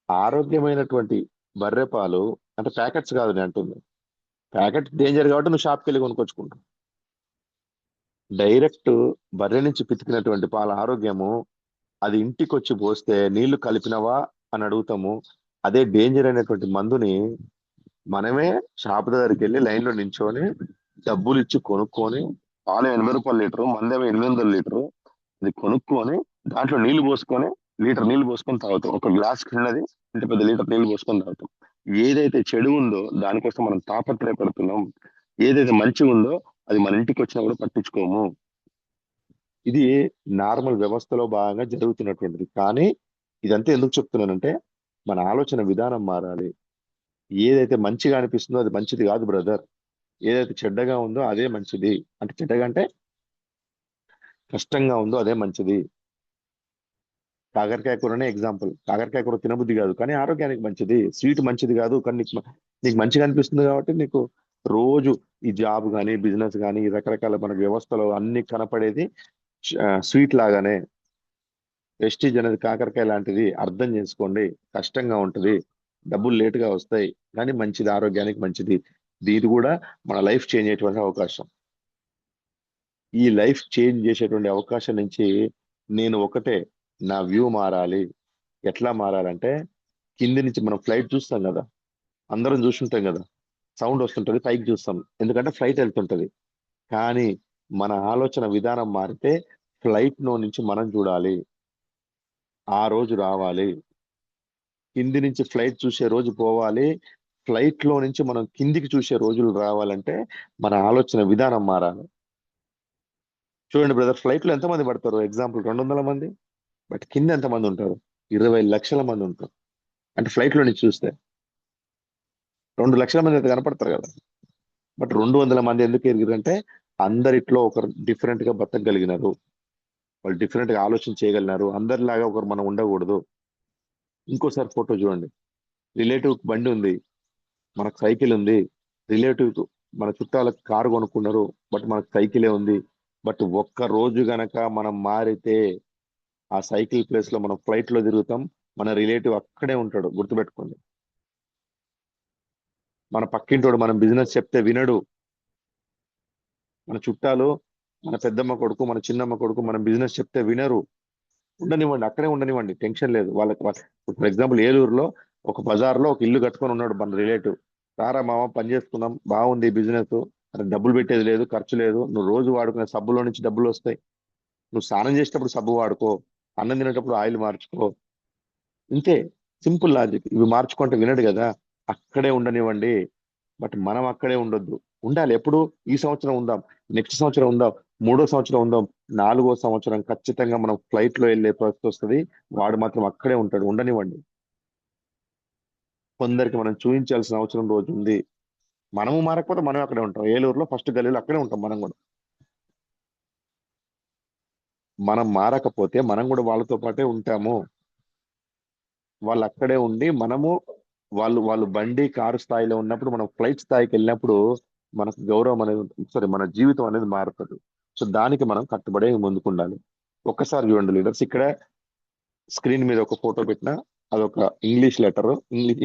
[SPEAKER 2] ఆరోగ్యమైనటువంటి బర్రె పాలు అంటే ప్యాకెట్స్ కాదు నేను అంటుంది. ప్యాకెట్ డేంజర్ కాబట్టి నువ్వు షాప్కి వెళ్ళి కొనుక్కొచ్చుకుంటావు. డైరెక్ట్ బర్రె నుంచి పితికినటువంటి పాల ఆరోగ్యము, అది ఇంటికి వచ్చి పోస్తే నీళ్లు కలిపినవా అని అడుగుతాము. అదే డేంజర్ అయినటువంటి మందుని మనమే షాప్ దగ్గరికి వెళ్ళి లైన్ లో నించొని డబ్బులు ఇచ్చి కొనుక్కొని, పాలు 80 రూపాయల లీటరు, మందేమో 800 లీటరు, అది కొనుక్కొని దాంట్లో నీళ్లు పోసుకొని లీటర్ నీళ్లు పోసుకొని తాగుతాం. ఒక గ్లాస్ కిందది ఇంత పెద్ద లీటర్ నీళ్లు పోసుకొని తాగుతాం. ఏదైతే చెడు ఉందో దానికోసం మనం తాపత్రయపడుతున్నాం. ఏదైతే మంచి ఉందో అది మన ఇంటికి వచ్చినా కూడా పట్టించుకోము. ఇది నార్మల్ వ్యవస్థలో భాగంగా జరుగుతున్నటువంటిది. కానీ ఇదంతా ఎందుకు చెప్తున్నానంటే మన ఆలోచన విధానం మారాలి. ఏదైతే మంచిగా అనిపిస్తుందో అది మంచిది కాదు బ్రదర్. ఏదైతే చెడ్డగా ఉందో అదే మంచిది. అంటే చెడ్డగా అంటే కష్టంగా ఉందో అదే మంచిది. కాకరకాయ కూరనే ఎగ్జాంపుల్. కాకరకాయ కూర తినబుద్ధి కాదు కానీ ఆరోగ్యానికి మంచిది. స్వీట్ మంచిది కాదు కానీ నీకు మంచిగా అనిపిస్తుంది కాబట్టి నీకు రోజు ఈ జాబ్ కానీ బిజినెస్ కానీ ఈ రకరకాల మన వ్యవస్థలో అన్ని కనపడేది స్వీట్ లాగానే. ప్రెస్టీజ్ అనేది కాకరకాయ లాంటిది, అర్థం చేసుకోండి. కష్టంగా ఉంటుంది, డబ్బులు లేటుగా వస్తాయి, కానీ మంచిది, ఆరోగ్యానికి మంచిది. ఇది కూడా మన లైఫ్ చేంజ్ అయ్యేటువంటి అవకాశం. ఈ లైఫ్ చేంజ్ చేసేటువంటి అవకాశం నుంచి నేను ఒకటే, నా వ్యూ మారాలి. ఎట్లా మారాలంటే కింది నుంచి మనం ఫ్లైట్ చూస్తాం కదా, అందరం చూస్తుంటాం కదా, సౌండ్ వస్తుంటది పైకి చూస్తాం ఎందుకంటే ఫ్లైట్ వెళ్తుంటది. కానీ మన ఆలోచన విధానం మారితే ఫ్లైట్ లో నుంచి మనం చూడాలి. ఆ రోజు రావాలి. కింది నుంచి ఫ్లైట్ చూసే రోజు పోవాలి. ఫ్లైట్ లో నుంచి మనం కిందికి చూసే రోజులు రావాలంటే మన ఆలోచన విధానం మారాలి. చూడండి బ్రదర్, ఫ్లైట్ లో ఎంతమంది పడతారు? ఎగ్జాంపుల్ 200 మంది, బట్ కింద ఎంతమంది ఉంటారు? 20 లక్షల మంది ఉంటారు. అంటే ఫ్లైట్ లో నుంచి చూస్తే 2 లక్షల మంది అయితే కనపడతారు కదా. బట్ 200 మంది ఎందుకు ఎరిగారంటే అందరిట్లో ఒకరు డిఫరెంట్ గా బతకగలిగినారు. వాళ్ళు డిఫరెంట్ గా ఆలోచన చేయగలిగినారు. అందరిలాగా ఒకరు మనం ఉండకూడదు. ఇంకోసారి ఫోటో చూడండి. రిలేటివ్ బండి ఉంది, మనకు సైకిల్ ఉంది. రిలేటివ్ మన చుట్టాలకు కారు కొనుక్కున్నారు, బట్ మనకు సైకిలే ఉంది. బట్ ఒక్క రోజు గనక మనం మారితే ఆ సైకిల్ ప్లేస్ లో మనం ఫ్లైట్ లో తిరుగుతాం. మన రిలేటివ్ అక్కడే ఉంటాడు, గుర్తుపెట్టుకోండి. మన పక్కింటోడు మనం బిజినెస్ చెప్తే వినడు. మన చుట్టాలు, మన పెద్దమ్మ కొడుకు, మన చిన్నమ్మ కొడుకు మనం బిజినెస్ చెప్తే వినరు. ఉండనివ్వండి, అక్కడే ఉండనివ్వండి, టెన్షన్ లేదు వాళ్ళకి. ఫర్ ఎగ్జాంపుల్ ఏలూరులో ఒక బజార్లో ఒక ఇల్లు కట్టుకొని ఉన్నాడు మన రిలేటివ్. రారా మామ పని చేసుకుందాం, బాగుంది బిజినెస్, అరే డబ్బులు పెట్టేది లేదు, ఖర్చు లేదు, నువ్వు రోజు వాడుకునే సబ్బులో నుంచి డబ్బులు వస్తాయి, నువ్వు స్నానం చేసేటప్పుడు సబ్బు వాడుకో, అన్నం తినేటప్పుడు ఆయిల్ మార్చుకో. ఇంతే, సింపుల్ లాజిక్. ఇవి మార్చుకుంటే వినడు కదా. అక్కడే ఉండనివ్వండి. బట్ మనం అక్కడే ఉండొద్దు. ఉండాలి. ఎప్పుడు? ఈ సంవత్సరం ఉందాం, నెక్స్ట్ సంవత్సరం ఉందాం, 3వ సంవత్సరం ఉందాం, 4వ సంవత్సరం ఖచ్చితంగా మనం ఫ్లైట్ లో వెళ్ళే పరిస్థితి వస్తుంది. వాడు మాత్రం అక్కడే ఉంటాడు, ఉండనివ్వండి. కొందరికి మనం చూపించాల్సిన అవసరం రోజు ఉంది. మనము మారకపోతే మనం అక్కడే ఉంటాం. ఏలూరులో ఫస్ట్ గల్లీలో అక్కడే ఉంటాం మనం కూడా. మనం మారకపోతే మనం కూడా వాళ్ళతో పాటే ఉంటాము. వాళ్ళు అక్కడే ఉండి మనము, వాళ్ళు వాళ్ళు బండి కారు స్థాయిలో ఉన్నప్పుడు మనం ఫ్లైట్ స్థాయికి వెళ్ళినప్పుడు మనకు గౌరవం అనేది, సారీ, మన జీవితం అనేది మారుతుంది. సో దానికి మనం కట్టుబడే ముందుకుండాలి. ఒక్కసారి చూడండి లీడర్స్, ఇక్కడ స్క్రీన్ మీద ఒక ఫోటో పెట్టిన అదొక ఇంగ్లీష్ లెటర్,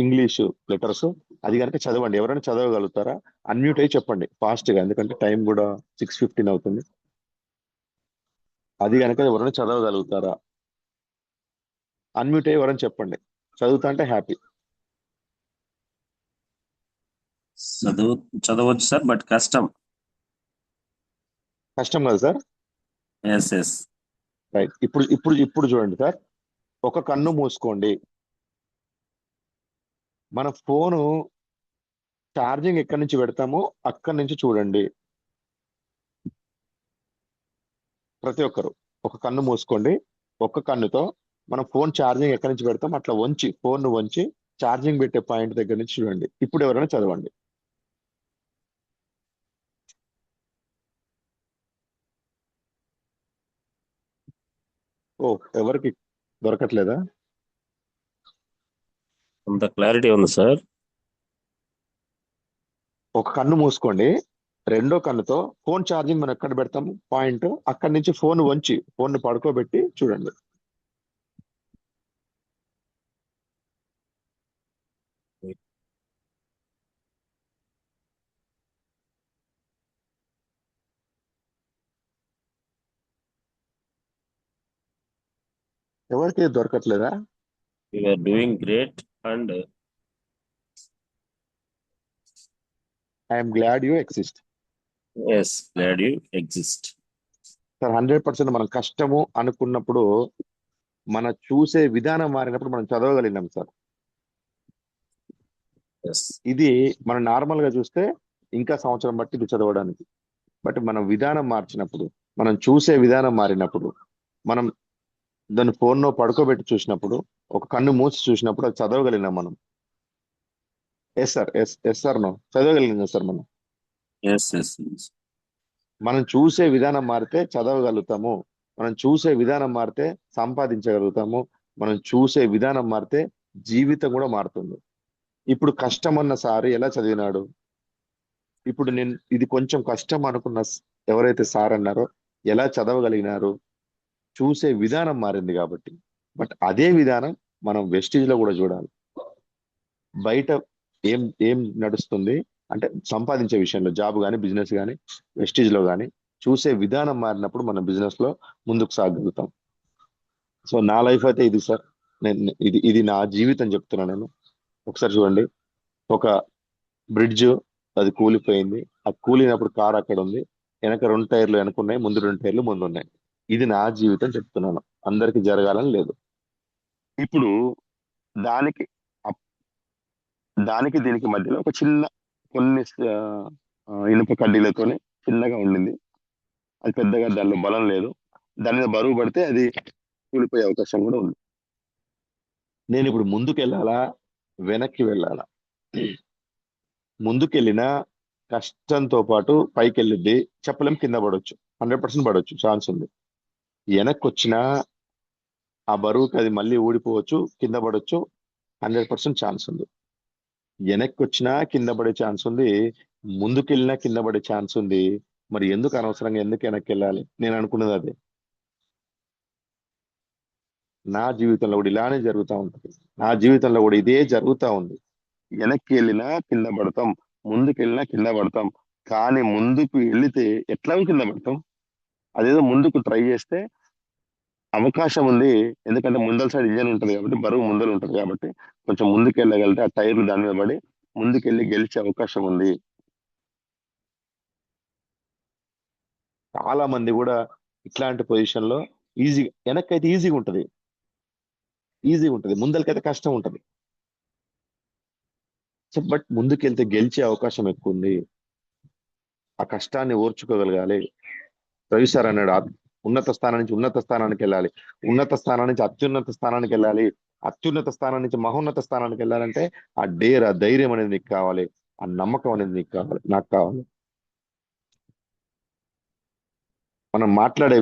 [SPEAKER 2] ఇంగ్లీష్ లెటర్స్. అది కనుక చదవండి. ఎవరైనా చదవగలుగుతారా? అన్మ్యూట్ అయ్యి చెప్పండి ఫాస్ట్ గా, ఎందుకంటే టైం కూడా 6:15 అవుతుంది. అది కనుక ఎవరైనా చదవగలుగుతారా? అన్మ్యూట్ అయ్యి ఎవరైనా చెప్పండి. చదువుతా అంటే హ్యాపీ.
[SPEAKER 3] చదువు చదవచ్చు సార్, బట్ కష్టం.
[SPEAKER 2] కష్టం కదా సార్?
[SPEAKER 3] ఎస్.
[SPEAKER 2] రైట్. ఇప్పుడు ఇప్పుడు ఇప్పుడు చూడండి సార్, ఒక కన్ను మూసుకోండి. మన ఫోను ఛార్జింగ్ ఎక్కడి నుంచి పెడతామో అక్కడి నుంచి చూడండి. ప్రతి ఒక్కరు ఒక కన్ను మూసుకోండి. ఒక్క కన్నుతో మనం ఫోన్ ఛార్జింగ్ ఎక్కడి నుంచి పెడతాం అట్లా వంచి, ఫోన్ ను వంచి ఛార్జింగ్ పెట్టే పాయింట్ దగ్గర నుంచి చూడండి. ఇప్పుడు ఎవరైనా చదవండి. ఓ, ఎవరికి దొరకట్లేదా?
[SPEAKER 3] అంత క్లారిటీ ఉంది సార్.
[SPEAKER 2] ఒక కన్ను మూసుకోండి, రెండో కన్నుతో ఫోన్ ఛార్జింగ్ మనం ఎక్కడ పెడతాము పాయింట్, అక్కడి నుంచి ఫోన్ వంచి ఫోన్ పడుకోబెట్టి చూడండి. ఎవరికి దొరకట్లేదా?
[SPEAKER 3] You are doing great and
[SPEAKER 2] I'm glad you exist.
[SPEAKER 3] Yes glad you exist.
[SPEAKER 2] Sir 100% మనం కష్టము అనుకున్నప్పుడు, మన చూసే విధానం మారినప్పుడు మనం చదవగలిగినాం సార్.
[SPEAKER 3] ఎస్
[SPEAKER 2] ఇది మనం నార్మల్ గా చూస్తే ఇంకా సంవత్సరం బట్టి ఇది చదవడానికి, బట్ మనం విధానం మార్చినప్పుడు, మనం చూసే విధానం మారినప్పుడు, మనం దాన్ని ఫోన్లో పడుకోబెట్టి చూసినప్పుడు, ఒక కన్ను మూసి చూసినప్పుడు అది చదవగలిగినాం మనం. Yes sir, yes sir, no చదవగలిగినాం సార్ మనం.
[SPEAKER 3] ఎస్ ఎస్
[SPEAKER 2] మనం చూసే విధానం మారితే చదవగలుగుతాము, మనం చూసే విధానం మారితే సంపాదించగలుగుతాము, మనం చూసే విధానం మారితే జీవితం కూడా మారుతుంది. ఇప్పుడు కష్టం అన్న సార్ ఎలా చదివినాడు? ఇప్పుడు నేను ఇది కొంచెం కష్టం అనుకున్న ఎవరైతే సార్ అన్నారో ఎలా చదవగలిగినారు? చూసే విధానం మారింది కాబట్టి. బట్ అదే విధానం మనం వెస్టీజ్ లో కూడా చూడాలి. బయట ఏం ఏం నడుస్తుంది అంటే సంపాదించే విషయంలో, జాబ్ కానీ బిజినెస్ కానీ వెస్టీజ్ లో కానీ చూసే విధానం మారినప్పుడు మనం బిజినెస్ లో ముందుకు సాగలుగుతాం. సో నా లైఫ్ అయితే ఇది సార్. ఇది నా జీవితం చెప్తున్నా నేను. ఒకసారి చూడండి, ఒక బ్రిడ్జ్ అది కూలిపోయింది, ఆ కూలినప్పుడు కార్ అక్కడ ఉంది, వెనక 2 టైర్లు వెనకున్నాయి, ముందు 2 టైర్లు ముందు ఉన్నాయి. ఇది నా జీవితం చెప్తున్నాను, అందరికి జరగాలని లేదు. ఇప్పుడు దానికి అప్- దానికి దీనికి మధ్యలో ఒక చిన్న కొన్ని ఇనుప కడ్డీలతోనే చిన్నగా ఉండింది. అది పెద్దగా దానిలో బలం లేదు, దాని మీద బరువు పడితే అది కూలిపోయే అవకాశం కూడా ఉంది. నేను ఇప్పుడు ముందుకు వెళ్ళాలా వెనక్కి వెళ్ళాలా? ముందుకెళ్ళినా కష్టంతో పాటు పైకి వెళ్ళిద్ది, చెప్పలేం, కింద పడవచ్చు, 100% పడవచ్చు, ఛాన్స్ ఉంది. వెనక్కి వచ్చినా ఆ బరువుకి అది మళ్ళీ ఊడిపోవచ్చు, కింద పడవచ్చు, 100% ఛాన్స్ ఉంది. వెనక్కి వచ్చినా కింద పడే ఛాన్స్ ఉంది, ముందుకెళ్ళినా కింద పడే ఛాన్స్ ఉంది. మరి ఎందుకు అనవసరంగా ఎందుకు వెనక్కి వెళ్ళాలి? నేను అనుకున్నది అదే. నా జీవితంలో కూడా ఇలానే జరుగుతూ ఉంటుంది, నా జీవితంలో కూడా ఇదే జరుగుతూ ఉంది. వెనక్కి వెళ్ళినా కింద పడతాం, ముందుకు వెళ్ళినా కింద పడతాం. కానీ ముందుకు వెళితే ఎట్లా కింద పడతాం. అదేదో ముందుకు ట్రై చేస్తే అవకాశం ఉంది, ఎందుకంటే ముందల సైడ్ ఇంజన్ ఉంటుంది కాబట్టి, బరువు ముందర ఉంటుంది కాబట్టి కొంచెం ముందుకు వెళ్ళగలిగితే ఆ టైర్లు దాని మీద పడి ముందుకెళ్ళి గెలిచే అవకాశం ఉంది. చాలా మంది కూడా ఇట్లాంటి పొజిషన్ లో ఈజీగా, వెనక్కైతే ఈజీగా ఉంటుంది, ముందలకైతే కష్టం ఉంటుంది. సో బట్ ముందుకెళ్తే గెలిచే అవకాశం ఎక్కువ ఉంది. ఆ కష్టాన్ని ఓర్చుకోగలగాలి. రవి సార్ అన్నాడు, ఉన్నత స్థానం నుంచి ఉన్నత స్థానానికి వెళ్ళాలి, ఉన్నత స్థానం నుంచి అత్యున్నత స్థానానికి వెళ్ళాలి, అత్యున్నత స్థానం నుంచి మహోన్నత స్థానానికి వెళ్ళాలంటే ఆ ధైర్యం అనేది నీకు కావాలి, ఆ నమ్మకం అనేది నీకు కావాలి, నాకు కావాలి. మనం మాట్లాడే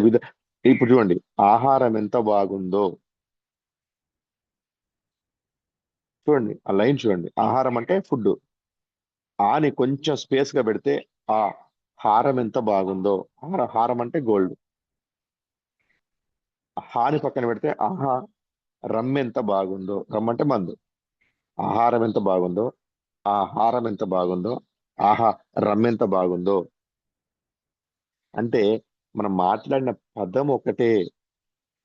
[SPEAKER 2] ఇప్పుడు చూడండి, ఆహారం ఎంత బాగుందో చూడండి, ఆ లైన్ చూడండి, ఆహారం అంటే ఫుడ్, ఆని కొంచెం స్పేస్ గా పెడితే ఆ హారం ఎంత బాగుందో, హారం అంటే గోల్డ్, హాని పక్కన పెడితే ఆహా రమ్మ ఎంత బాగుందో, రమ్మ అంటే మందు, ఆహారం ఎంత బాగుందో, ఆహారం ఎంత బాగుందో, ఆహా రమ్మ ఎంత బాగుందో. అంటే మనం మాట్లాడిన పదం ఒకటే,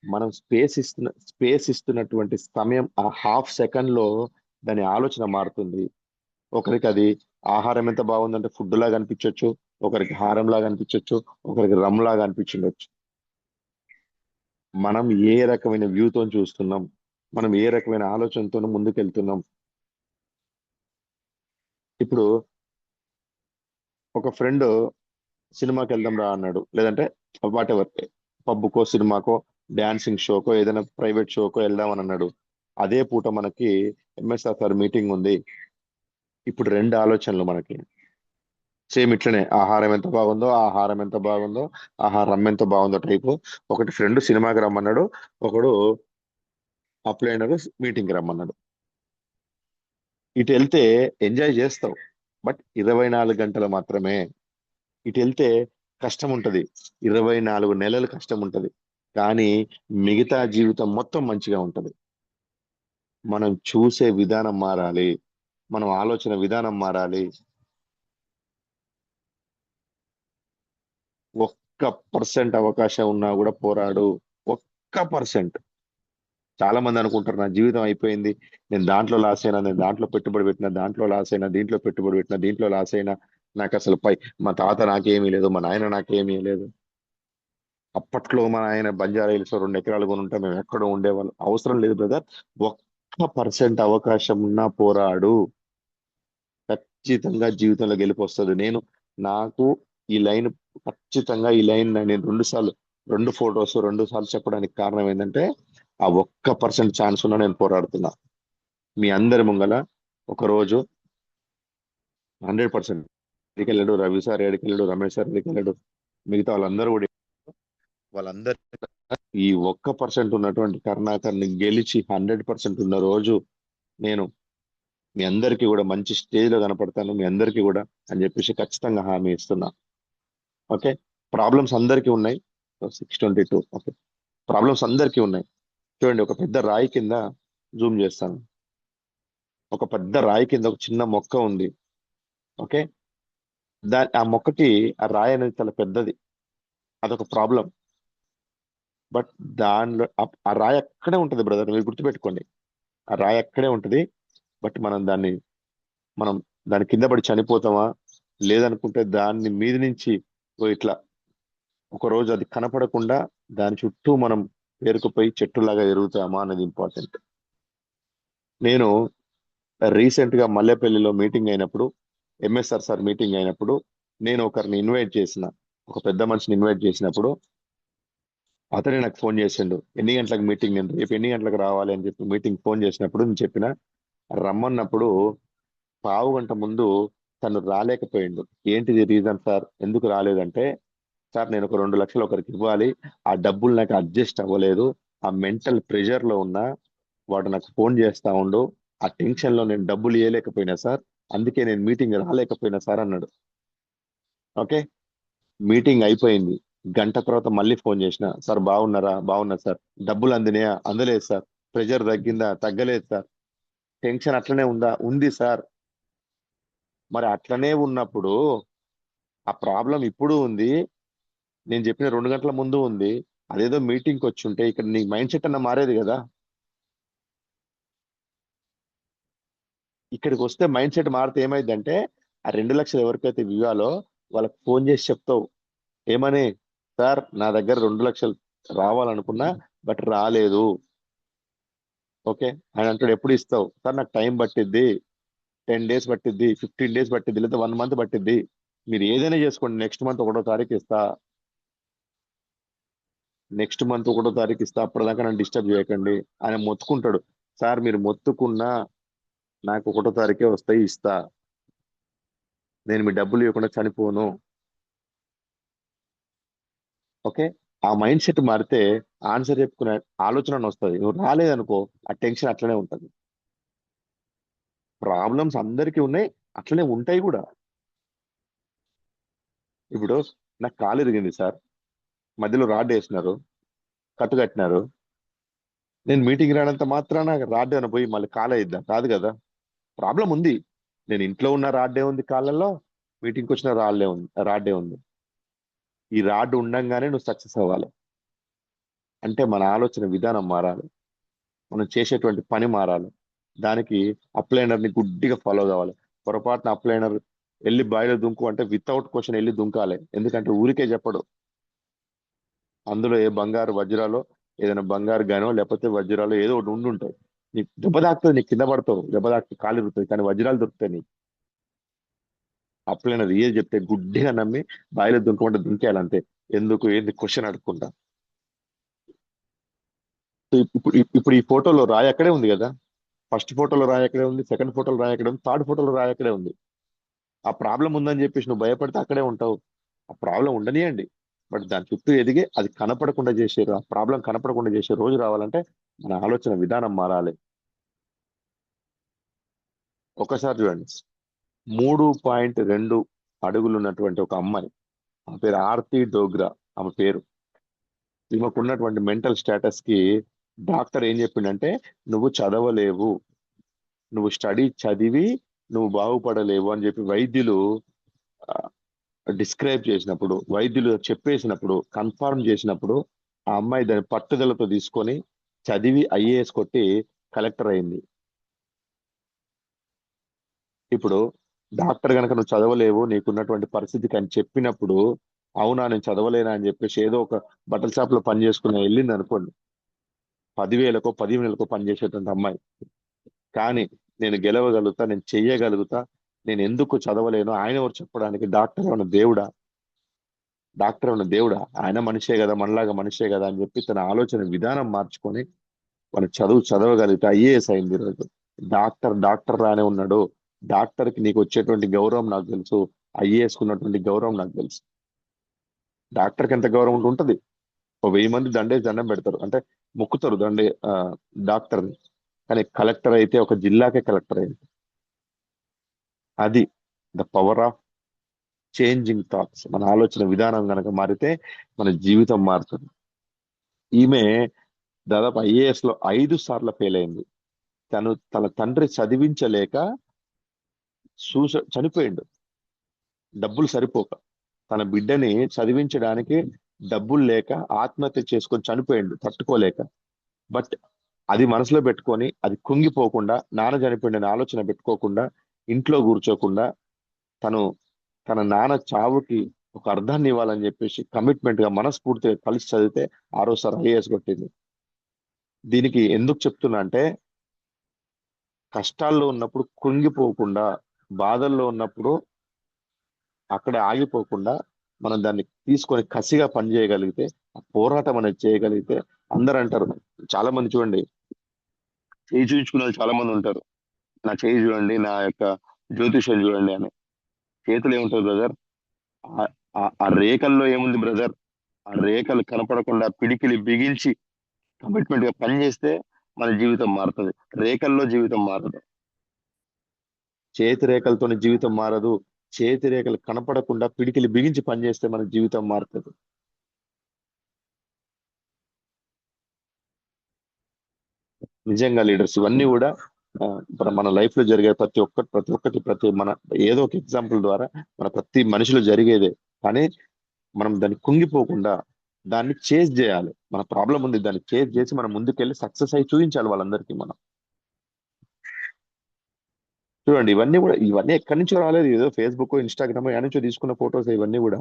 [SPEAKER 2] మనం స్పేస్ ఇస్తున్నటువంటి సమయం ఆ హాఫ్ సెకండ్ లో దాని ఆలోచన మారుతుంది. ఒకరికి అది ఆహారం ఎంత బాగుందంటే ఫుడ్ లాగా అనిపించవచ్చు, ఒకరికి హారం లాగా అనిపించవచ్చు, ఒకరికి రమ్ లాగా అనిపించుండొచ్చు. మనం ఏ రకమైన వ్యూతో చూస్తున్నాం, మనం ఏ రకమైన ఆలోచనతో ముందుకెళ్తున్నాం. ఇప్పుడు ఒక ఫ్రెండ్ సినిమాకి వెళ్దాం రా అన్నాడు, లేదంటే వాట్ ఎవర్, పబ్కో సినిమాకో డాన్సింగ్ షోకో ఏదైనా ప్రైవేట్ షోకో వెళ్దామని అన్నాడు. అదే పూట మనకి ఎంఎస్ఆర్ సార్ మీటింగ్ ఉంది. ఇప్పుడు 2 ఆలోచనలు మనకి సేమ్ ఇట్లనే, ఆహారం ఎంత బాగుందో, ఆహారం ఎంత బాగుందో, ఆహారం ఎంత బాగుందో టైపు. ఒకటి ఫ్రెండ్ సినిమాకి రమ్మన్నాడు, ఒకడు అప్లైనర్ మీటింగ్కి రమ్మన్నాడు. ఇటు వెళ్తే ఎంజాయ్ చేస్తావు, బట్ 24 గంటలు మాత్రమే. ఇటు వెళ్తే కష్టం ఉంటది, 24 నెలలు కష్టం ఉంటది, కానీ మిగతా జీవితం మొత్తం మంచిగా ఉంటది. మనం చూసే విధానం మారాలి, మనం ఆలోచన విధానం మారాలి. 1% అవకాశం ఉన్నా కూడా పోరాడు. 1%. చాలా మంది అనుకుంటారు నా జీవితం అయిపోయింది, నేను దాంట్లో లాస్ అయినా, నేను దాంట్లో పెట్టుబడి పెట్టినా, దాంట్లో లాస్ అయినా, దీంట్లో పెట్టుబడి పెట్టినా, దీంట్లో లాస్ అయినా, నాకు అసలు మా తాత నాకేమీ లేదు, మా నాయన నాకేమీ లేదు. అప్పట్లో మా ఆయన బంజారా హిల్స్ 2 ఎకరాలు కొని ఉంటే మేము ఎక్కడో ఉండేవాళ్ళం. అవసరం లేదు బ్రదర్, 1% అవకాశం ఉన్నా పోరాడు, ఖచ్చితంగా జీవితంలో గెలిపొస్తుంది. నాకు ఈ లైన్, ఖచ్చితంగా ఈ లైన్ నేను 2 సార్లు, 2 ఫొటోస్ 2 సార్లు చెప్పడానికి కారణం ఏంటంటే ఆ 1% ఛాన్స్ ఉన్నా నేను పోరాడుతున్నా. మీ అందరి ముంగల ఒకరోజు 100% ఎడికెళ్ళాడు, రవి సార్ ఎడికెళ్ళాడు, రమేష్ సార్ ఎడికెళ్ళాడు, మిగతా వాళ్ళందరూ కూడా, వాళ్ళందరూ ఈ 1% ఉన్నటువంటి కరుణాకర్ని గెలిచి 100% ఉన్న రోజు నేను మీ అందరికీ కూడా మంచి స్టేజ్ లో కనపడతాను, మీ అందరికీ కూడా అని చెప్పేసి ఖచ్చితంగా హామీ ఇస్తున్నా. ఓకే, ప్రాబ్లమ్స్ అందరికీ ఉన్నాయి. 622. ఓకే, ప్రాబ్లమ్స్ అందరికీ ఉన్నాయి. చూడండి, ఒక పెద్ద రాయి కింద జూమ్ చేస్తాను. ఒక పెద్ద రాయి కింద ఒక చిన్న మొక్క ఉంది. ఓకే, ఆ మొక్కకి ఆ రాయి అనేది చాలా పెద్దది, అదొక ప్రాబ్లం. బట్ దానిలో ఆ రాయి అక్కడే ఉంటది బ్రదర్, మీరు గుర్తుపెట్టుకోండి, ఆ రాయి అక్కడే ఉంటది. బట్ మనం దాని కింద పడి చనిపోతామా, లేదనుకుంటే దాన్ని మీద నుంచి ఇట్లా ఒక రోజు అది కనపడకుండా దాని చుట్టూ మనం పేరుకుపోయి చెట్టులాగా ఎరుగుతామా అనేది ఇంపార్టెంట్. నేను రీసెంట్ గా మల్లెపల్లిలో మీటింగ్ అయినప్పుడు, ఎంఎస్ఆర్ సార్ మీటింగ్ అయినప్పుడు, నేను ఒకరిని ఇన్వైట్ చేసిన, ఒక పెద్ద మనిషిని ఇన్వైట్ చేసినప్పుడు అతనే నాకు ఫోన్ చేసిండు, ఎన్ని గంటలకు మీటింగ్, నేను రేపు ఎన్ని గంటలకు రావాలి అని చెప్పి మీటింగ్ ఫోన్ చేసినప్పుడు నేను చెప్పిన, రమ్మన్నప్పుడు 1/2 గంట ముందు తను రాలేకపోయిండు. ఏంటిది రీజన్ సార్, ఎందుకు రాలేదంటే, సార్ నేను ఒక 2 లక్షలు ఒకరికి ఇవ్వాలి, ఆ డబ్బులు నాకు అడ్జస్ట్ అవ్వలేదు, ఆ మెంటల్ ప్రెషర్ లో ఉన్నా, వాడు నాకు ఫోన్ చేస్తా ఉండు, ఆ టెన్షన్ లో నేను డబ్బులు ఇవ్వలేకపోయినా సార్, అందుకే నేను మీటింగ్ రాలేకపోయినా సార్ అన్నాడు. ఓకే, మీటింగ్ అయిపోయింది. గంట తర్వాత మళ్ళీ ఫోన్ చేసిన, సార్ బాగున్నారా, బాగున్నా సార్, డబ్బులు అందినాయా, అందలేదు సార్, ప్రెషర్ తగ్గిందా, తగ్గలేదు సార్, టెన్షన్ అట్లనే ఉందా, ఉంది సార్. మరి అట్లనే ఉన్నప్పుడు ఆ ప్రాబ్లం ఇప్పుడు ఉంది, నేను చెప్పిన 2 గంటల ముందు ఉంది, అదేదో మీటింగ్కి వచ్చి ఉంటే ఇక్కడ నీ మైండ్ సెట్ అన్న మారేది కదా. ఇక్కడికి వస్తే మైండ్ సెట్ మారితే ఏమైందంటే, ఆ 2 లక్షలు ఎవరికైతే ఇవ్వాలో వాళ్ళకి ఫోన్ చేసి చెప్తావు, ఏమని, సార్ నా దగ్గర 2 లక్షలు రావాలనుకున్నా బట్ రాలేదు. ఓకే, ఆయన అంటాడు ఎప్పుడు ఇస్తావు, సార్ నాకు టైం పట్టిద్ది, 10 days పట్టిద్ది, 15 days పట్టిద్ది, లేదా 1 month పట్టిద్ది, మీరు ఏదైనా చేసుకోండి, నెక్స్ట్ మంత్ 1వ తారీఖు ఇస్తా, నెక్స్ట్ మంత్ 1వ తారీఖు ఇస్తా, అప్పటిదాకా నన్ను డిస్టర్బ్ చేయకండి. ఆయన మొత్తుకుంటాడు, సార్ మీరు మొత్తుకున్నా నాకు 1వ తారీఖే వస్తాయి, ఇస్తా, నేను మీ డబ్బులు ఇవ్వకుండా చనిపోను. ఓకే, ఆ మైండ్ సెట్ మారితే ఆన్సర్ చెప్పుకునే ఆలోచన వస్తుంది. నువ్వు రాలేదనుకో, ఆ టెన్షన్ అట్లనే ఉంటది. ప్రాబ్లమ్స్ అందరికీ ఉన్నాయి, అట్లనే ఉంటాయి కూడా. ఇప్పుడు నాకు కాలు ఇరిగింది సార్, మధ్యలో రాడ్ వేసినారు, కట్టు కట్టినారు, నేను మీటింగ్ రానంత మాత్రాన రాడ్ అని పోయి మళ్ళీ కాలు అయిద్దా, కాదు కదా. ప్రాబ్లం ఉంది, నేను ఇంట్లో ఉన్న రాడ్డే ఉంది కాళ్ళల్లో, మీటింగ్కి వచ్చిన రాడ్డే ఉంది. ఈ రాడ్ ఉండంగానే నువ్వు సక్సెస్ అవ్వాలి. అంటే మన ఆలోచన విధానం మారాలి, మనం చేసేటువంటి పని మారాలి. దానికి అప్లైనర్ ని గుడ్డిగా ఫాలో కావాలి. పొరపాటున అప్లైనర్ వెళ్ళి బాయిలో దుంకు అంటే వితౌట్ క్వశ్చన్ వెళ్ళి దుంకాలి, ఎందుకంటే ఊరికే చెప్పడు. అందులో ఏ బంగారు వజ్రాలో, ఏదైనా బంగారు గానో లేకపోతే వజ్రాలు ఏదో ఒకటి ఉండుంటాయి. నీకు దెబ్బ తాకుతుంది, నీకు కింద పడతావు, దెబ్బ తాకి కాలు ఇరుగుతుంది, కానీ వజ్రాలు దొరుకుతాయి నీకు. అప్లైనర్ ఏది చెప్తే గుడ్డిగా నమ్మి బాయిలో దుంకమంటే దుంకేయాలంతే, ఎందుకు ఏంది క్వశ్చన్ అడగకుండా. ఇప్పుడు ఈ ఫోటోలో రాయి అక్కడే ఉంది కదా, ఫస్ట్ ఫోటోలో రాయి అక్కడే ఉంది, సెకండ్ ఫోటోలో రాయి అక్కడే ఉంది, థర్డ్ ఫోటోలో రాయి అక్కడే ఉంది. ఆ ప్రాబ్లం ఉందని చెప్పేసి నువ్వు భయపడితే అక్కడే ఉంటావు. ఆ ప్రాబ్లం ఉండనియండి, బట్ దాని చుట్టూ ఎదిగి అది కనపడకుండా చేసారు, ఆ ప్రాబ్లం కనపడకుండా చేసే రోజు రావాలంటే మన ఆలోచన విధానం మారాలి. ఒకసారి చూడండి, 3.2 అడుగులు ఉన్నటువంటి ఒక అమ్మాయి, ఆ పేరు ఆర్తి డోగ్రా, ఆమె పేరు. ఈమెకు ఉన్నటువంటి మెంటల్ స్టేటస్ కి డాక్టర్ ఏం చెప్పిండంటే, నువ్వు చదవలేవు, నువ్వు స్టడీ చదివి నువ్వు బాగుపడలేవు అని చెప్పి వైద్యులు డిస్క్రైబ్ చేసినప్పుడు, వైద్యులు చెప్పేసినప్పుడు, కన్ఫర్మ్ చేసినప్పుడు, ఆ అమ్మాయి దాని పట్టుదలతో తీసుకొని చదివి ఐఏఎస్ కొట్టి కలెక్టర్ అయింది. ఇప్పుడు డాక్టర్ గనక నువ్వు చదవలేవు, నీకున్నటువంటి పరిస్థితికి అని చెప్పినప్పుడు, అవునా నేను చదవలేనా అని చెప్పేసి ఏదో ఒక బట్టల షాప్ లో పని చేసుకుని వెళ్ళింది అనుకోండి, 10,000కో 15,000కో పని చేసేటువంటి అమ్మాయి. కానీ నేను గెలవగలుగుతా, నేను చెయ్యగలుగుతా, నేను ఎందుకు చదవలేను, ఆయన ఎవరు చెప్పడానికి, డాక్టర్ ఏమన్నా దేవుడా? డాక్టర్ ఏమన్నా దేవుడా? ఆయన మనిషే కదా, మనలాగా మనిషే కదా అని చెప్పి తన ఆలోచన విధానం మార్చుకొని మన చదవగలిగితే ఐఏఎస్ అయింది ఈరోజు. డాక్టర్ రానే ఉన్నాడు. డాక్టర్ కి నీకు వచ్చేటువంటి గౌరవం నాకు తెలుసు, ఐఏఎస్ కు ఉన్నటువంటి గౌరవం నాకు తెలుసు. డాక్టర్ కి ఎంత గౌరవం ఉంటుంది? ఒక 1000 మంది దండం పెడతారు, అంటే మొక్కుతారు డాక్టర్ని. కానీ కలెక్టర్ అయితే ఒక జిల్లాకే కలెక్టర్ అయింది. అది the power of changing thoughts. మన ఆలోచన విధానం కనుక మారితే మన జీవితం మారుతుంది. ఈమె దాదాపు ఐఏఎస్ లో 5 సార్లు ఫెయిల్ అయింది. తన తండ్రి చదివించలేక చనిపోయిండు, డబ్బులు సరిపోక. తన బిడ్డని చదివించడానికి డబ్బులు లేక ఆత్మహత్య చేసుకొని చనిపోయిండు, తట్టుకోలేక. బట్ అది మనసులో పెట్టుకొని, అది కుంగిపోకుండా, నాన్న చనిపోయిండని ఆలోచన పెట్టుకోకుండా, ఇంట్లో కూర్చోకుండా, తన నాన్న చావుకి ఒక అర్థాన్ని ఇవ్వాలని చెప్పేసి కమిట్మెంట్ గా మనస్ఫూర్తిగా కలిసి చదివితే 6సారి ఐఏఎస్ కొట్టింది. దీనికి ఎందుకు చెప్తున్నా అంటే, కష్టాల్లో ఉన్నప్పుడు కుంగిపోకుండా, బాధల్లో ఉన్నప్పుడు అక్కడే ఆగిపోకుండా, మనం దాన్ని తీసుకొని కసిగా పని చేయగలిగితే, ఆ పోరాటం అనేది చేయగలిగితే, అందరూ అంటారు, చాలా మంది చూడండి, చేయి చూపించుకునే వాళ్ళు చాలా మంది ఉంటారు, నా చేయి చూడండి, నా యొక్క జ్యోతిష్యం చూడండి అని. చేతులు ఏముంటుంది బ్రదర్? ఆ రేఖల్లో ఏముంది బ్రదర్? ఆ రేఖలు కనపడకుండా పిడికిలి బిగించి కమిట్మెంట్ గా పని చేస్తే మన జీవితం మారుతుంది. రేఖల్లో జీవితం మారదు, చేతి రేఖలతోని జీవితం మారదు. చేతి రేఖలు కనపడకుండా పిడికిలి బిగించి పనిచేస్తే మన జీవితం మారుతుంది. నిజంగా లీడర్స్ ఇవన్నీ కూడా మన లైఫ్ లో జరిగే ప్రతి మన ఏదో ఒక ఎగ్జాంపుల్ ద్వారా మన ప్రతి మనిషిలో జరిగేదే. కానీ మనం దాన్ని కుంగిపోకుండా దాన్ని చేజ్ చేయాలి. మన ప్రాబ్లం ఉంది, దాన్ని చేజ్ చేసి మనం ముందుకెళ్ళి సక్సెస్ అయి చూపించాలి వాళ్ళందరికీ. మనం చూడండి, ఇవన్నీ ఎక్కడి నుంచో రాలేదు, ఏదో ఫేస్బుక్, ఇన్స్టాగ్రామ్ ఎక్కడి నుంచో తీసుకున్న ఫొటోస్ ఇవన్నీ కూడా.